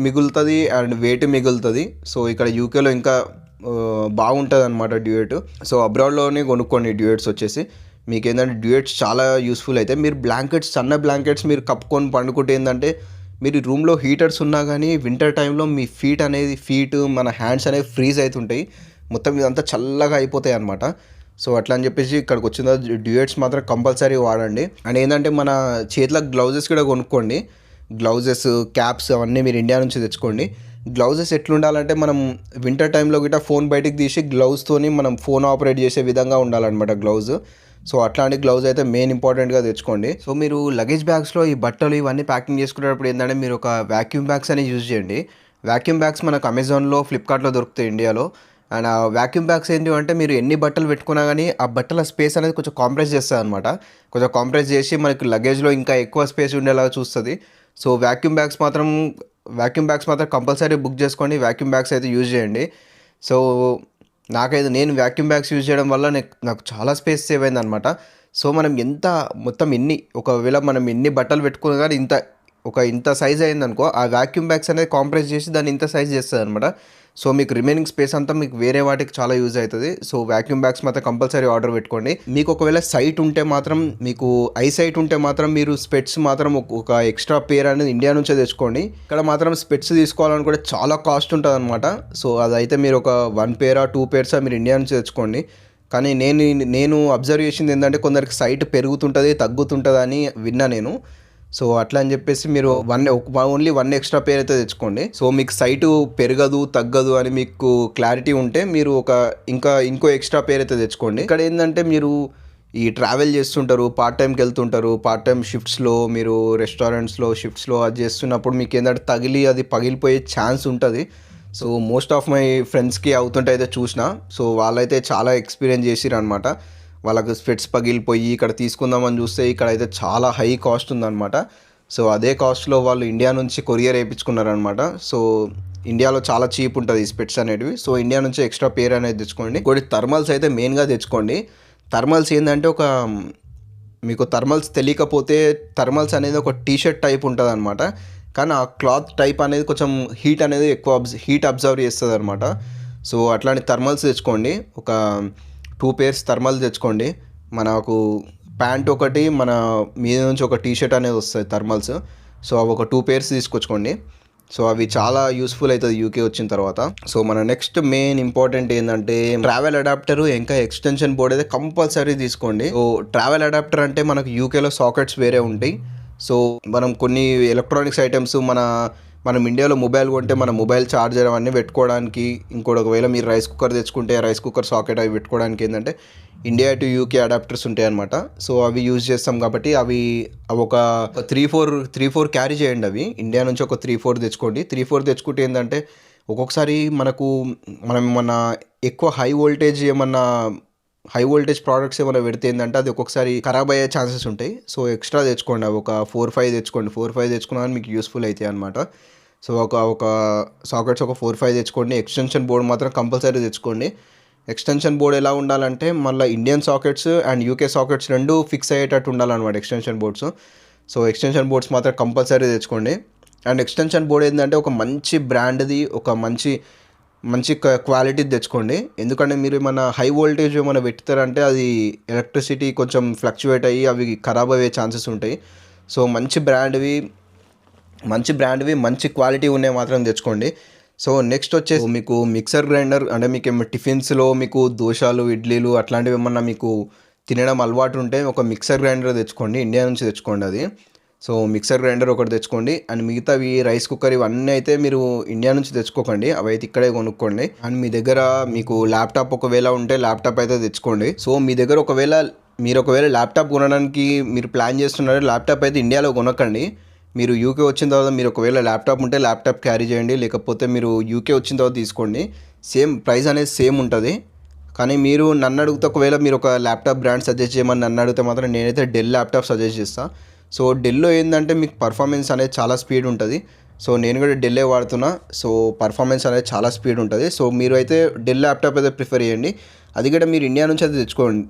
మిగులుతుంది అండ్ వెయిట్ మిగులుతుంది. సో ఇక్కడ యూకేలో ఇంకా బాగుంటుంది అనమాట డ్యూయెట్. సో అబ్రాడ్లోనే కొనుక్కోండి డ్యూయెట్స్ వచ్చేసి. మీకు ఏంటంటే డ్యూయెట్స్ చాలా యూస్ఫుల్ అయితే. మీరు బ్లాంకెట్స్ సన్న బ్లాంకెట్స్ మీరు కప్పుకొని పండుకుంటే ఏంటంటే మీరు రూమ్లో హీటర్స్ ఉన్నా కానీ వింటర్ టైంలో మీ ఫీట్ మన హ్యాండ్స్ అనేవి ఫ్రీజ్ అవుతుంటాయి. మొత్తం ఇదంతా చల్లగా అయిపోతాయి అనమాట. సో అట్లా అని చెప్పేసి ఇక్కడికి వచ్చిన డ్యూయెట్స్ మాత్రం కంపల్సరీ వాడండి. అండ్ ఏంటంటే మన చేతులకు గ్లౌజెస్ కూడా కొనుక్కోండి. గ్లౌజెస్, క్యాప్స్ అవన్నీ మీరు ఇండియా నుంచి తెచ్చుకోండి. గ్లౌజెస్ ఎట్లుండాలంటే మనం వింటర్ టైంలో గిట్ట ఫోన్ బయటికి తీసి గ్లౌజ్తోని మనం ఫోన్ ఆపరేట్ చేసే విధంగా ఉండాలన్నమాట గ్లౌజ్. సో అట్లాంటి గ్లౌజ్ అయితే మెయిన్ ఇంపార్టెంట్గా తెచ్చుకోండి. సో మీరు లగేజ్ బ్యాగ్స్లో ఈ బట్టలు ఇవన్నీ ప్యాకింగ్ చేసుకునేటప్పుడు ఏంటంటే మీరు ఒక వ్యాక్యూమ్ బ్యాగ్స్ అనేది యూజ్ చేయండి. వ్యాక్యూమ్ బ్యాగ్స్ మనకు అమెజాన్లో, ఫ్లిప్కార్ట్లో దొరుకుతాయి ఇండియాలో. అండ్ ఆ వ్యాక్యూమ్ బ్యాగ్స్ ఏంటి అంటే మీరు ఎన్ని బట్టలు పెట్టుకున్నా కానీ ఆ బట్టల స్పేస్ అనేది కొంచెం కాంప్రెస్ చేస్తుంది అనమాట. కొంచెం కాంప్రెస్ చేసి మనకి లగేజ్లో ఇంకా ఎక్కువ స్పేస్ ఉండేలాగా చూస్తుంది. సో వ్యాక్యూమ్ బ్యాగ్స్ మాత్రం కంపల్సరీ బుక్ చేసుకోండి. వ్యాక్యూమ్ బ్యాగ్స్ అయితే యూజ్ చేయండి. సో నేను వ్యాక్యూమ్ బ్యాగ్స్ యూజ్ చేయడం వల్ల నాకు చాలా స్పేస్ సేవ్ అయింది అనమాట. సో మనం ఒకవేళ మనం ఎన్ని బట్టలు పెట్టుకున్నా కానీ ఇంత సైజ్ అయిందనుకో, ఆ వ్యాక్యూమ్ బ్యాగ్స్ అనేది కాంప్రెస్ చేసి దాన్ని ఇంత సైజ్ చేస్తుంది అనమాట. సో మీకు రిమైనింగ్ స్పేస్ అంతా మీకు వేరే వాటికి చాలా యూజ్ అవుతుంది. సో వ్యాక్యూమ్ బ్యాగ్స్ మాత్రం కంపల్సరీ ఆర్డర్ పెట్టుకోండి. మీకు ఒకవేళ సైట్ ఉంటే మాత్రం, మీకు ఐ సైట్ ఉంటే మాత్రం మీరు స్పెట్స్ మాత్రం ఒక ఎక్స్ట్రా పేర్ అనేది ఇండియా నుంచే తెచ్చుకోండి. ఇక్కడ మాత్రం స్పెట్స్ తీసుకోవాలని కూడా చాలా కాస్ట్ ఉంటుంది అనమాట. సో అదైతే మీరు ఒక 1 పేర్ 2 పేర్స్ మీరు ఇండియా నుంచి తెచ్చుకోండి. కానీ నేను అబ్జర్వ్ చేసింది ఏంటంటే కొందరికి సైట్ పెరుగుతుంటుంది, తగ్గుతుంటుంది అని విన్నా నేను. సో అట్లా అని చెప్పేసి మీరు ఓన్లీ 1 ఎక్స్ట్రా పేర్ అయితే తెచ్చుకోండి. సో మీకు సైటు పెరగదు, తగ్గదు అని మీకు క్లారిటీ ఉంటే మీరు ఇంకో ఎక్స్ట్రా పేర్ అయితే తెచ్చుకోండి. ఇక్కడ ఏంటంటే మీరు ఈ ట్రావెల్ చేస్తుంటారు, పార్ట్ టైంకి వెళ్తుంటారు, పార్ట్ టైం షిఫ్ట్స్లో మీరు రెస్టారెంట్స్లో షిఫ్ట్స్లో అది చేస్తున్నప్పుడు మీకు ఏంటంటే అది పగిలిపోయే ఛాన్స్ ఉంటుంది. సో మోస్ట్ ఆఫ్ మై ఫ్రెండ్స్కి అవుతుంటే అయితే చూసిన. సో వాళ్ళైతే చాలా ఎక్స్పీరియన్స్ చేసిరు అనమాట. వాళ్ళకు స్పెట్స్ పగిలిపోయి ఇక్కడ తీసుకుందామని చూస్తే ఇక్కడ అయితే చాలా హై కాస్ట్ ఉందన్నమాట. సో అదే కాస్ట్లో వాళ్ళు ఇండియా నుంచి కొరియర్ వేయించుకున్నారనమాట. సో ఇండియాలో చాలా చీప్ ఉంటుంది ఈ స్పెట్స్ అనేటివి. సో ఇండియా నుంచి ఎక్స్ట్రా పేర్ అనేది తెచ్చుకోండి. కొన్ని థర్మల్స్ అయితే మెయిన్గా తెచ్చుకోండి. థర్మల్స్ ఏంటంటే మీకు థర్మల్స్ తెలియకపోతే థర్మల్స్ అనేది ఒక టీషర్ట్ టైప్ ఉంటుంది అనమాట. కానీ ఆ క్లాత్ టైప్ అనేది కొంచెం హీట్ అబ్జర్వ్ చేస్తుంది అనమాట. సో అట్లాంటి థర్మల్స్ తెచ్చుకోండి. ఒక 2 పేర్స్ థర్మల్ తెచ్చుకోండి. మనకు ప్యాంట్ ఒకటి, మన మీద నుంచి ఒక టీషర్ట్ అనేది వస్తుంది థర్మల్స్. సో అవి ఒక 2 పేర్స్ తీసుకొచ్చుకోండి. సో అవి చాలా యూస్ఫుల్ అవుతుంది యూకే వచ్చిన తర్వాత. సో మన నెక్స్ట్ మెయిన్ ఇంపార్టెంట్ ఏంటంటే ట్రావెల్ అడాప్టర్, ఇంకా ఎక్స్టెన్షన్ బోర్డ్ అయితే కంపల్సరీ తీసుకోండి. సో ట్రావెల్ అడాప్టర్ అంటే మనకు యూకేలో సాకెట్స్ వేరే ఉంటాయి. సో మనం కొన్ని ఎలక్ట్రానిక్స్ ఐటమ్స్ మనం ఇండియాలో మొబైల్ కొంటే మన మొబైల్ ఛార్జర్ అవన్నీ పెట్టుకోవడానికి, ఇంకోటి ఒకవేళ మీరు రైస్ కుక్కర్ తెచ్చుకుంటే రైస్ కుక్కర్ సాకెట్ అవి పెట్టుకోవడానికి ఏంటంటే ఇండియా టు యూకే అడాప్టర్స్ ఉంటాయి అనమాట. సో అవి యూజ్ చేస్తాం కాబట్టి అవి ఒక 3-4 క్యారీ చేయండి. అవి ఇండియా నుంచి ఒక 3-4 తెచ్చుకోండి. 3-4 తెచ్చుకుంటే ఏంటంటే ఒక్కొక్కసారి మనం ఏమన్నా ఎక్కువ హై వోల్టేజ్ ప్రోడక్ట్స్ ఏమైనా పెడితే ఏంటంటే అది ఒక్కొక్కసారి ఖరాబ్ అయ్యే ఛాన్సెస్ ఉంటాయి. సో ఎక్స్ట్రా తెచ్చుకోండి. అవి ఒక 4-5 తెచ్చుకోండి. 4-5 తెచ్చుకున్నా మీకు యూస్ఫుల్ అవుతాయి అనమాట. సో ఒక సాకెట్స్ ఒక 4-5 తెచ్చుకోండి. ఎక్స్టెన్షన్ బోర్డ్ మాత్రం కంపల్సరీ తెచ్చుకోండి. ఎక్స్టెన్షన్ బోర్డ్ ఎలా ఉండాలంటే మళ్ళీ Indian sockets and UK sockets రెండు ఫిక్స్ అయ్యేటట్టు ఉండాలన్నమాట extension boards. So extension boards మాత్రం కంపల్సరీ తెచ్చుకోండి. అండ్ ఎక్స్టెన్షన్ బోర్డ్ ఏంటంటే ఒక మంచి బ్రాండ్ది, ఒక మంచి క్వాలిటీ తెచ్చుకోండి. ఎందుకంటే మీరు ఏమైనా హై వోల్టేజ్ ఏమైనా పెడతారంటే అది ఎలక్ట్రిసిటీ కొంచెం ఫ్లక్చువేట్ అయ్యి అవి ఖరాబ్ అయ్యే ఛాన్సెస్ ఉంటాయి. సో మంచి బ్రాండ్వి మంచి క్వాలిటీ ఉన్నాయి మాత్రం తెచ్చుకోండి. సో నెక్స్ట్ వచ్చేసి మీకు మిక్సర్ గ్రైండర్ అంటే మీకు ఏమో టిఫిన్స్లో మీకు దోశలు ఇడ్లీలు అట్లాంటివి ఏమన్నా మీకు తినడం అలవాటు ఉంటే ఒక మిక్సర్ గ్రైండర్ తెచ్చుకోండి, ఇండియా నుంచి తెచ్చుకోండి అది. సో మిక్సర్ గ్రైండర్ ఒకటి తెచ్చుకోండి. అండ్ మిగతావి రైస్ కుక్కర్ ఇవన్నీ అయితే మీరు ఇండియా నుంచి తెచ్చుకోకండి, అవి అయితే ఇక్కడే కొనుక్కోండి. అండ్ మీ దగ్గర మీకు ల్యాప్టాప్ ఒకవేళ ఉంటే ల్యాప్టాప్ అయితే తెచ్చుకోండి. సో మీ దగ్గర ఒకవేళ ల్యాప్టాప్ కొనడానికి మీరు ప్లాన్ చేస్తున్నారో ల్యాప్టాప్ అయితే ఇండియాలో కొనకండి. మీరు యూకే వచ్చిన తర్వాత మీరు ఒకవేళ ల్యాప్టాప్ ఉంటే ల్యాప్టాప్ క్యారీ చేయండి, లేకపోతే మీరు యూకే వచ్చిన తర్వాత తీసుకోండి. సేమ్ ప్రైస్ అనేది సేమ్ ఉంటుంది. కానీ మీరు నన్ను అడిగితే ఒకవేళ మీరు ఒక ల్యాప్టాప్ బ్రాండ్ సజెస్ట్ చేయమని నన్ను అడిగితే మాత్రం నేనైతే డెల్ ల్యాప్టాప్ సజెస్ట్ చేస్తాను. సో డెల్లో ఏంటంటే మీకు పర్ఫార్మెన్స్ అనేది చాలా స్పీడ్ ఉంటుంది. సో నేను కూడా డెల్లే వాడుతున్నా. సో పర్ఫార్మెన్స్ అనేది చాలా స్పీడ్ ఉంటుంది. సో మీరు అయితే డెల్ ల్యాప్టాప్ అయితే ప్రిఫర్ చేయండి. అది కూడా మీరు ఇండియా నుంచి అయితే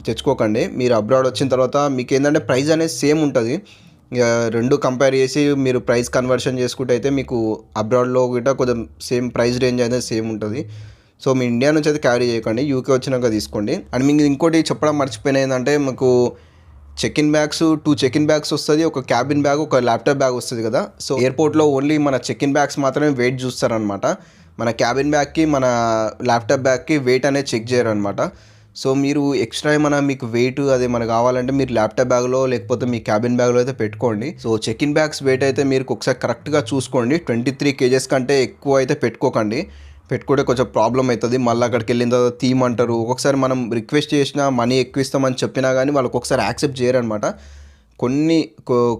తెచ్చుకోకండి. మీరు అబ్రాడ్ వచ్చిన తర్వాత మీకు ఏంటంటే ప్రైస్ అనేది సేమ్ ఉంటుంది. ఇక రెండు కంపేర్ చేసి మీరు ప్రైస్ కన్వర్షన్ చేసుకుంటే అయితే మీకు అబ్రాడ్లో కూడా కొంచెం సేమ్ ప్రైస్ రేంజ్ అనేది సేమ్ ఉంటుంది. సో మీ ఇండియా నుంచి అయితే క్యారీ చేయకండి, యూకే వచ్చినాక తీసుకోండి. అండ్ మీకు ఇంకోటి చెప్పడం మర్చిపోయిన ఏంటంటే మీకు చెక్-ఇన్ బ్యాగ్స్ 2 చెక్-ఇన్ బ్యాగ్స్ వస్తుంది, ఒక క్యాబిన్ బ్యాగ్, ఒక ల్యాప్టాప్ బ్యాగ్ వస్తుంది కదా. సో ఎయిర్పోర్ట్లో ఓన్లీ మన చెక్-ఇన్ బ్యాగ్స్ మాత్రమే వెయిట్ చూస్తారనమాట. మన క్యాబిన్ బ్యాగ్కి మన ల్యాప్టాప్ బ్యాగ్కి వెయిట్ అనేది చెక్ చేయరనమాట. సో మీరు ఎక్స్ట్రా ఏమైనా మీకు వెయిట్ అది మనకు కావాలంటే మీరు ల్యాప్టాప్ బ్యాగ్లో లేకపోతే మీ క్యాబిన్ బ్యాగ్లో అయితే పెట్టుకోండి. సో చెక్-ఇన్ బ్యాగ్స్ వెయిట్ అయితే మీరు ఒకసారి కరెక్ట్గా చూసుకోండి. 23 kgs కంటే ఎక్కువ అయితే పెట్టుకోకండి. పెట్టుకుంటే కొంచెం ప్రాబ్లం అవుతుంది. మళ్ళీ అక్కడికి వెళ్ళిన తర్వాత తీయమంటారు. ఒక్కొక్కసారి మనం రిక్వెస్ట్ చేసినా మనీ ఎక్కువ ఇస్తామని చెప్పినా కానీ వాళ్ళు ఒక్కొక్కసారి యాక్సెప్ట్ చేయరనమాట.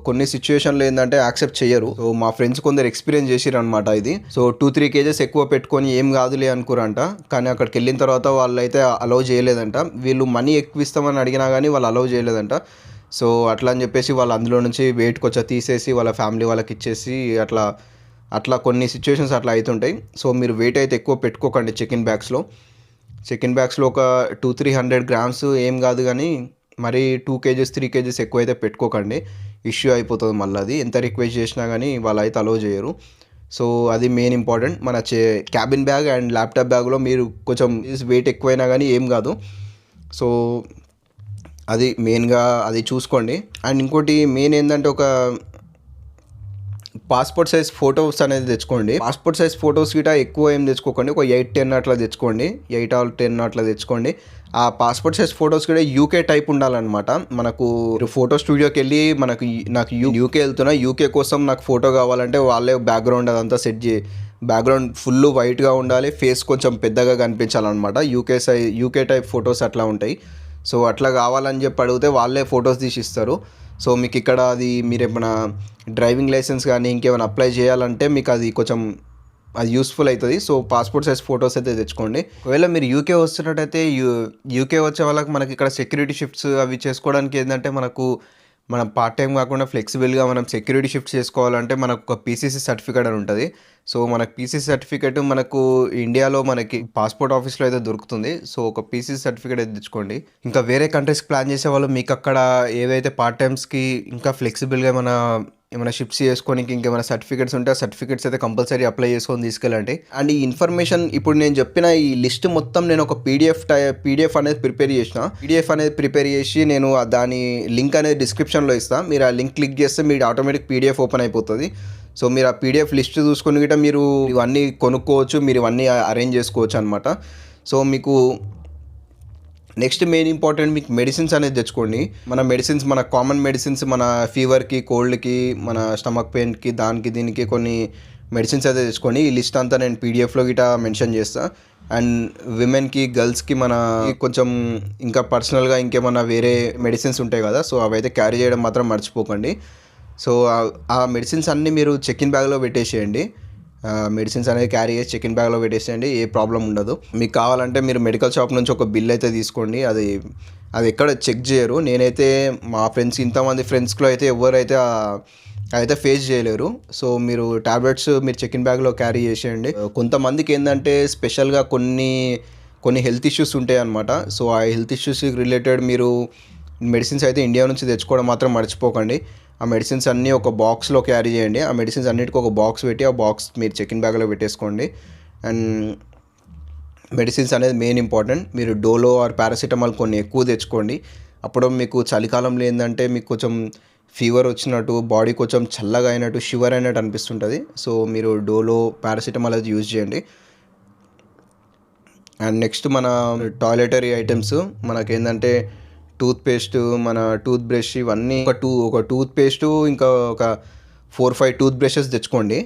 కొన్ని సిచ్యువేషన్లో ఏంటంటే యాక్సెప్ట్ చేయరు. సో మా ఫ్రెండ్స్ కొందరు ఎక్స్పీరియన్స్ చేసిరు అనమాట ఇది. సో 2-3 kgs ఎక్కువ పెట్టుకొని ఏం కాదులే అనుకోరంట, కానీ అక్కడికి వెళ్ళిన తర్వాత వాళ్ళు అయితే అలౌ చేయలేదంట. వీళ్ళు మనీ ఎక్కువ ఇస్తామని అడిగినా కానీ వాళ్ళు అలౌ చేయలేదంట. సో అట్లా అని చెప్పేసి వాళ్ళు అందులో నుంచి వెయిట్ కొంచెం తీసేసి వాళ్ళ ఫ్యామిలీ వాళ్ళకి ఇచ్చేసి అట్లా కొన్ని సిచ్యువేషన్స్ అట్లా అవుతుంటాయి. సో మీరు వెయిట్ అయితే ఎక్కువ పెట్టుకోకండి చెక్-ఇన్ బ్యాగ్స్లో ఒక 200-300 grams ఏం కాదు, కానీ మరి 2 kgs 3 kgs ఎక్కువ అయితే పెట్టుకోకండి. ఇష్యూ అయిపోతుంది మళ్ళీ. అది ఎంత రిక్వెస్ట్ చేసినా కానీ వాళ్ళు అయితే అలౌ చేయరు. సో అది మెయిన్ ఇంపార్టెంట్. మన క్యాబిన్ బ్యాగ్ అండ్ ల్యాప్టాప్ బ్యాగ్లో మీరు కొంచెం వెయిట్ ఎక్కువైనా కానీ ఏం కాదు. సో అది మెయిన్గా అది చూసుకోండి. అండ్ ఇంకోటి మెయిన్ ఏంటంటే ఒక పాస్పోర్ట్ సైజ్ ఫొటోస్ అనేది తెచ్చుకోండి. పాస్పోర్ట్ సైజ్ ఫొటోస్ గిట ఎక్కువ ఏం తెచ్చుకోకండి, ఒక 8-10 అట్లా తెచ్చుకోండి, 8 or 10 అట్లా తెచ్చుకోండి. ఆ పాస్పోర్ట్ సైజ్ ఫొటోస్ కూడా యూకే టైప్ ఉండాలన్నమాట. మనకు ఫోటో స్టూడియోకి వెళ్ళి నాకు యూకే వెళ్తున్నా, యూకే కోసం నాకు ఫోటో కావాలంటే వాళ్ళే బ్యాక్గ్రౌండ్ అదంతా సెట్ బ్యాక్గ్రౌండ్ ఫుల్ వైట్గా ఉండాలి, ఫేస్ కొంచెం పెద్దగా కనిపించాలన్నమాట. యూకే టైప్ ఫొటోస్ అట్లా ఉంటాయి. సో అట్లా కావాలని చెప్పి అడిగితే వాళ్ళే ఫొటోస్ తీసి ఇస్తారు. సో మీకు ఇక్కడ అది మీరు ఏమైనా డ్రైవింగ్ లైసెన్స్ కానీ ఇంకేమైనా అప్లై చేయాలంటే మీకు అది కొంచెం అది యూస్ఫుల్ అవుతుంది. సో పాస్పోర్ట్ సైజ్ ఫొటోస్ అయితే తెచ్చుకోండి. ఒకవేళ మీరు యూకే వస్తున్నట్టయితే యూకే వచ్చే వాళ్ళకి మనకి ఇక్కడ సెక్యూరిటీ షిఫ్ట్స్ అవి చేసుకోవడానికి ఏంటంటే మనం పార్ట్ టైం కాకుండా ఫ్లెక్సిబుల్గా మనం సెక్యూరిటీ షిఫ్ట్ చేసుకోవాలంటే మనకు ఒక పీసీసీ సర్టిఫికేట్ అని ఉంటుంది. సో మనకు పీసీసీ సర్టిఫికేట్ మనకు ఇండియాలో మనకి పాస్పోర్ట్ ఆఫీస్లో అయితే దొరుకుతుంది. సో ఒక పీసీసీ సర్టిఫికేట్ అయితే తెచ్చుకోండి. ఇంకా వేరే కంట్రీస్కి ప్లాన్ చేసే వాళ్ళు మీకు అక్కడ ఏవైతే పార్ట్ టైమ్స్కి ఇంకా ఫ్లెక్సిబుల్గా ఏమైనా షిఫ్ట్స్ చేసుకోనికి ఇంకేమైనా సర్టిఫికేట్స్ ఉంటే ఆ సర్టిఫికేట్స్ అయితే కంపల్సరీ అప్లై చేసుకొని తీసుకెళ్ళండి. అండ్ ఈ ఇన్ఫర్మేషన్ ఇప్పుడు నేను చెప్పిన ఈ లిస్ట్ మొత్తం నేను ఒక పీడిఎఫ్ అనేది ప్రిపేర్ చేసి నేను దాని లింక్ అనేది డిస్క్రిప్షన్లో ఇస్తాను. మీరు ఆ లింక్ క్లిక్ చేస్తే మీరు ఆటోమేటిక్ పీడిఎఫ్ ఓపెన్ అయిపోతుంది. సో మీరు ఆ పీడిఎఫ్ లిస్ట్ చూసుకొని గిట్ట మీరు ఇవన్నీ కొనుక్కోవచ్చు, మీరు ఇవన్నీ అరేంజ్ చేసుకోవచ్చు అనమాట. సో మీకు నెక్స్ట్ మెయిన్ ఇంపార్టెంట్ మీకు మెడిసిన్స్ అనేది తెచ్చుకోండి. మన కామన్ మెడిసిన్స్, మన ఫీవర్కి, కోల్డ్కి, మన స్టమక్ పెయిన్కి, దీనికి కొన్ని మెడిసిన్స్ అయితే తెచ్చుకోండి. ఈ లిస్ట్ అంతా నేను పీడిఎఫ్లో గిట్ట మెన్షన్ చేస్తాను. అండ్ విమెన్కి, గర్ల్స్కి కొంచెం ఇంకా పర్సనల్గా ఇంకేమన్నా వేరే మెడిసిన్స్ ఉంటాయి కదా, సో అవైతే క్యారీ చేయడం మాత్రం మర్చిపోకండి. సో ఆ మెడిసిన్స్ అన్నీ మీరు చెక్-ఇన్ బ్యాగ్లో పెట్టేసేయండి. మెడిసిన్స్ అనేది క్యారీ చేసి చెక్-ఇన్ బ్యాగ్లో పెట్టేసేయండి, ఏ ప్రాబ్లం ఉండదు. మీకు కావాలంటే మీరు మెడికల్ షాప్ నుంచి ఒక బిల్ అయితే తీసుకోండి. అది ఎక్కడ చెక్ చేయరు. నేనైతే మా ఇంతమంది ఫ్రెండ్స్లో అయితే ఎవరైతే అయితే ఫేస్ చేయలేరు. సో మీరు టాబ్లెట్స్ మీరు చెక్-ఇన్ బ్యాగ్లో క్యారీ చేసేయండి. కొంతమందికి ఏంటంటే స్పెషల్గా కొన్ని హెల్త్ ఇష్యూస్ ఉంటాయి అన్నమాట. సో ఆ హెల్త్ ఇష్యూస్కి రిలేటెడ్ మీరు మెడిసిన్స్ అయితే ఇండియా నుంచి తెచ్చుకోవడం మాత్రం మర్చిపోకండి. ఆ మెడిసిన్స్ అన్నీ ఒక బాక్స్లో క్యారీ చేయండి. ఆ మెడిసిన్స్ అన్నిటికీ ఒక బాక్స్ పెట్టి ఆ బాక్స్ మీరు చెక్-ఇన్ బ్యాగ్లో పెట్టేసుకోండి. అండ్ మెడిసిన్స్ అనేది మెయిన్ ఇంపార్టెంట్. మీరు డోలో ఆర్ పారాసిటమాల్ కొన్ని ఎక్కువ తెచ్చుకోండి. అప్పుడు మీకు చలికాలంలో ఏంటంటే మీకు కొంచెం ఫీవర్ వచ్చినట్టు, బాడీ కొంచెం చల్లగా అయినట్టు, షివర్ అయినట్టు అనిపిస్తుంటుంది. సో మీరు డోలో, పారాసిటమాల్ అది యూజ్ చేయండి. అండ్ నెక్స్ట్ మన టాయిలెటరీ ఐటమ్స్ మనకేంటంటే టూత్పేస్ట్, మన టూత్ బ్రష్, ఇవన్నీ ఒక టూత్పేస్టు, ఇంకా ఒక 4-5 టూత్ బ్రషెస్ తెచ్చుకోండి.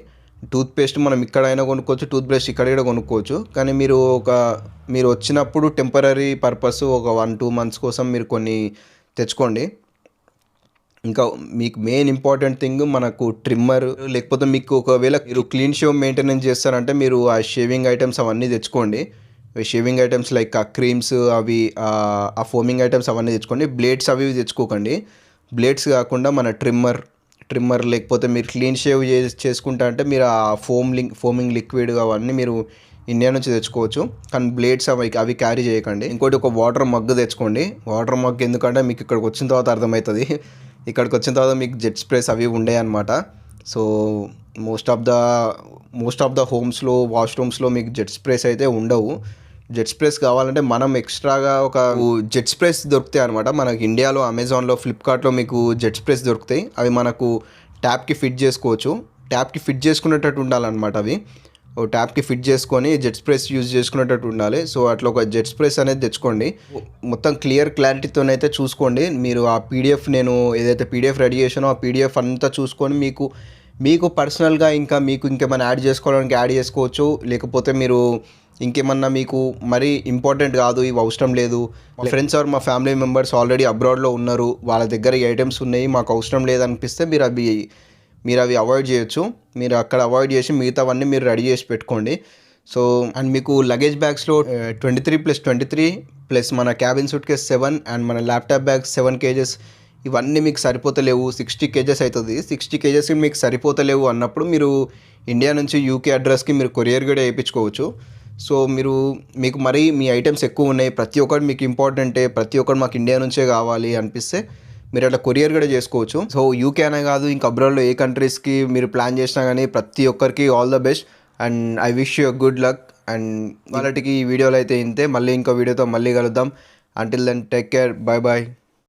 టూత్పేస్ట్ మనం ఇక్కడైనా కొనుక్కోవచ్చు, టూత్ బ్రష్ ఇక్కడ కూడా కొనుక్కోవచ్చు. కానీ మీరు వచ్చినప్పుడు టెంపరరీ పర్పస్ ఒక 1-2 మంత్స్ కోసం మీరు కొన్ని తెచ్చుకోండి. ఇంకా మీకు మెయిన్ ఇంపార్టెంట్ థింగ్ మనకు ట్రిమ్మర్, లేకపోతే మీకు ఒకవేళ మీరు క్లీన్ షేవ్ మెయింటెనెన్స్ చేస్తారంటే మీరు ఆ షేవింగ్ ఐటమ్స్ అవన్నీ తెచ్చుకోండి. షేవింగ్ ఐటమ్స్ లైక్ ఆ క్రీమ్స్, అవి ఆ ఫోమింగ్ ఐటమ్స్ అవన్నీ తెచ్చుకోండి. బ్లేడ్స్ అవి తెచ్చుకోకండి. బ్లేడ్స్ కాకుండా మన ట్రిమ్మర్ లేకపోతే మీరు క్లీన్ షేవ్ చేసుకుంటా అంటే మీరు ఆ ఫోమింగ్ లిక్విడ్ అవన్నీ మీరు ఇండియా నుంచి తెచ్చుకోవచ్చు. కానీ బ్లేడ్స్ అవి క్యారీ చేయకండి. ఇంకోటి ఒక వాటర్ మగ్ తెచ్చుకోండి. వాటర్ మగ్ ఎందుకంటే మీకు ఇక్కడికి వచ్చిన తర్వాత అర్థమవుతుంది. ఇక్కడికి వచ్చిన తర్వాత మీకు జెట్ స్ప్రేస్ అవి ఉండే అనమాట. సో మోస్ట్ ఆఫ్ ద హోమ్స్లో, వాష్రూమ్స్లో మీకు జెట్ స్ప్రేస్ అయితే ఉండవు. జెట్ స్ప్రేస్ కావాలంటే మనం ఎక్స్ట్రాగా ఒక జెట్ స్ప్రేస్ దొరుకుతాయి అనమాట. మనకి ఇండియాలో అమెజాన్లో, ఫ్లిప్కార్ట్లో మీకు జెట్ స్ప్రేస్ దొరుకుతాయి. అవి మనకు ట్యాప్కి ఫిట్ చేసుకోవచ్చు. ట్యాప్కి ఫిట్ చేసుకునేటట్టు ఉండాలన్నమాట. అవి ట్యాప్కి ఫిట్ చేసుకొని జెట్ స్ప్రేస్ యూజ్ చేసుకునేటట్టు ఉండాలి. సో అట్లా ఒక జెట్ స్ప్రేస్ అనేది తెచ్చుకోండి. మొత్తం క్లారిటీతోనైతే చూసుకోండి. మీరు ఆ పీడిఎఫ్, నేను ఏదైతే పీడిఎఫ్ రెడీ చేసానో ఆ పీడిఎఫ్ అంతా చూసుకొని మీకు పర్సనల్గా మీకు ఇంకేమైనా యాడ్ చేసుకోవడానికి యాడ్ చేసుకోవచ్చు. లేకపోతే మీరు ఇంకేమన్నా మీకు మరీ ఇంపార్టెంట్ కాదు, ఇవి అవసరం లేదు, మా ఫ్రెండ్స్ ఆర్ మా ఫ్యామిలీ మెంబర్స్ ఆల్రెడీ అబ్రాడ్లో ఉన్నారు, వాళ్ళ దగ్గర ఈ ఐటమ్స్ ఉన్నాయి, మాకు అవసరం లేదనిపిస్తే మీరు అవి అవాయిడ్ చేయొచ్చు. మీరు అక్కడ అవాయిడ్ చేసి మిగతావన్నీ మీరు రెడీ చేసి పెట్టుకోండి. సో అండ్ మీకు లగేజ్ బ్యాగ్స్లో 23+23 ప్లస్ మన క్యాబిన్ సూట్ కేస్ 7 అండ్ మన ల్యాప్టాప్ బ్యాగ్ 7 kgs ఇవన్నీ మీకు సరిపోతలేవు. 60 kgs అవుతుంది. 60 kgs మీకు సరిపోతలేవు అన్నప్పుడు మీరు ఇండియా నుంచి యూకే అడ్రస్కి మీరు కొరియర్ కూడా వేయించుకోవచ్చు. సో మీకు మరీ మీ ఐటమ్స్ ఎక్కువ ఉన్నాయి, ప్రతి ఒక్కటి మీకు ఇంపార్టెంటే, ప్రతి ఒక్కటి మాకు ఇండియా నుంచే కావాలి అనిపిస్తే మీరు అట్లా కొరియర్ కూడా చేసుకోవచ్చు. సో యూకే అనే కాదు, ఇంకా అబ్రాడ్లో ఏ కంట్రీస్కి మీరు ప్లాన్ చేసినా కానీ ప్రతి ఒక్కరికి all the best and I wish you good luck. And వాళ్ళకి ఈ వీడియోలో అయితే ఇంతే. మళ్ళీ ఇంకో వీడియోతో మళ్ళీ కలుద్దాం. Until then take care, bye bye.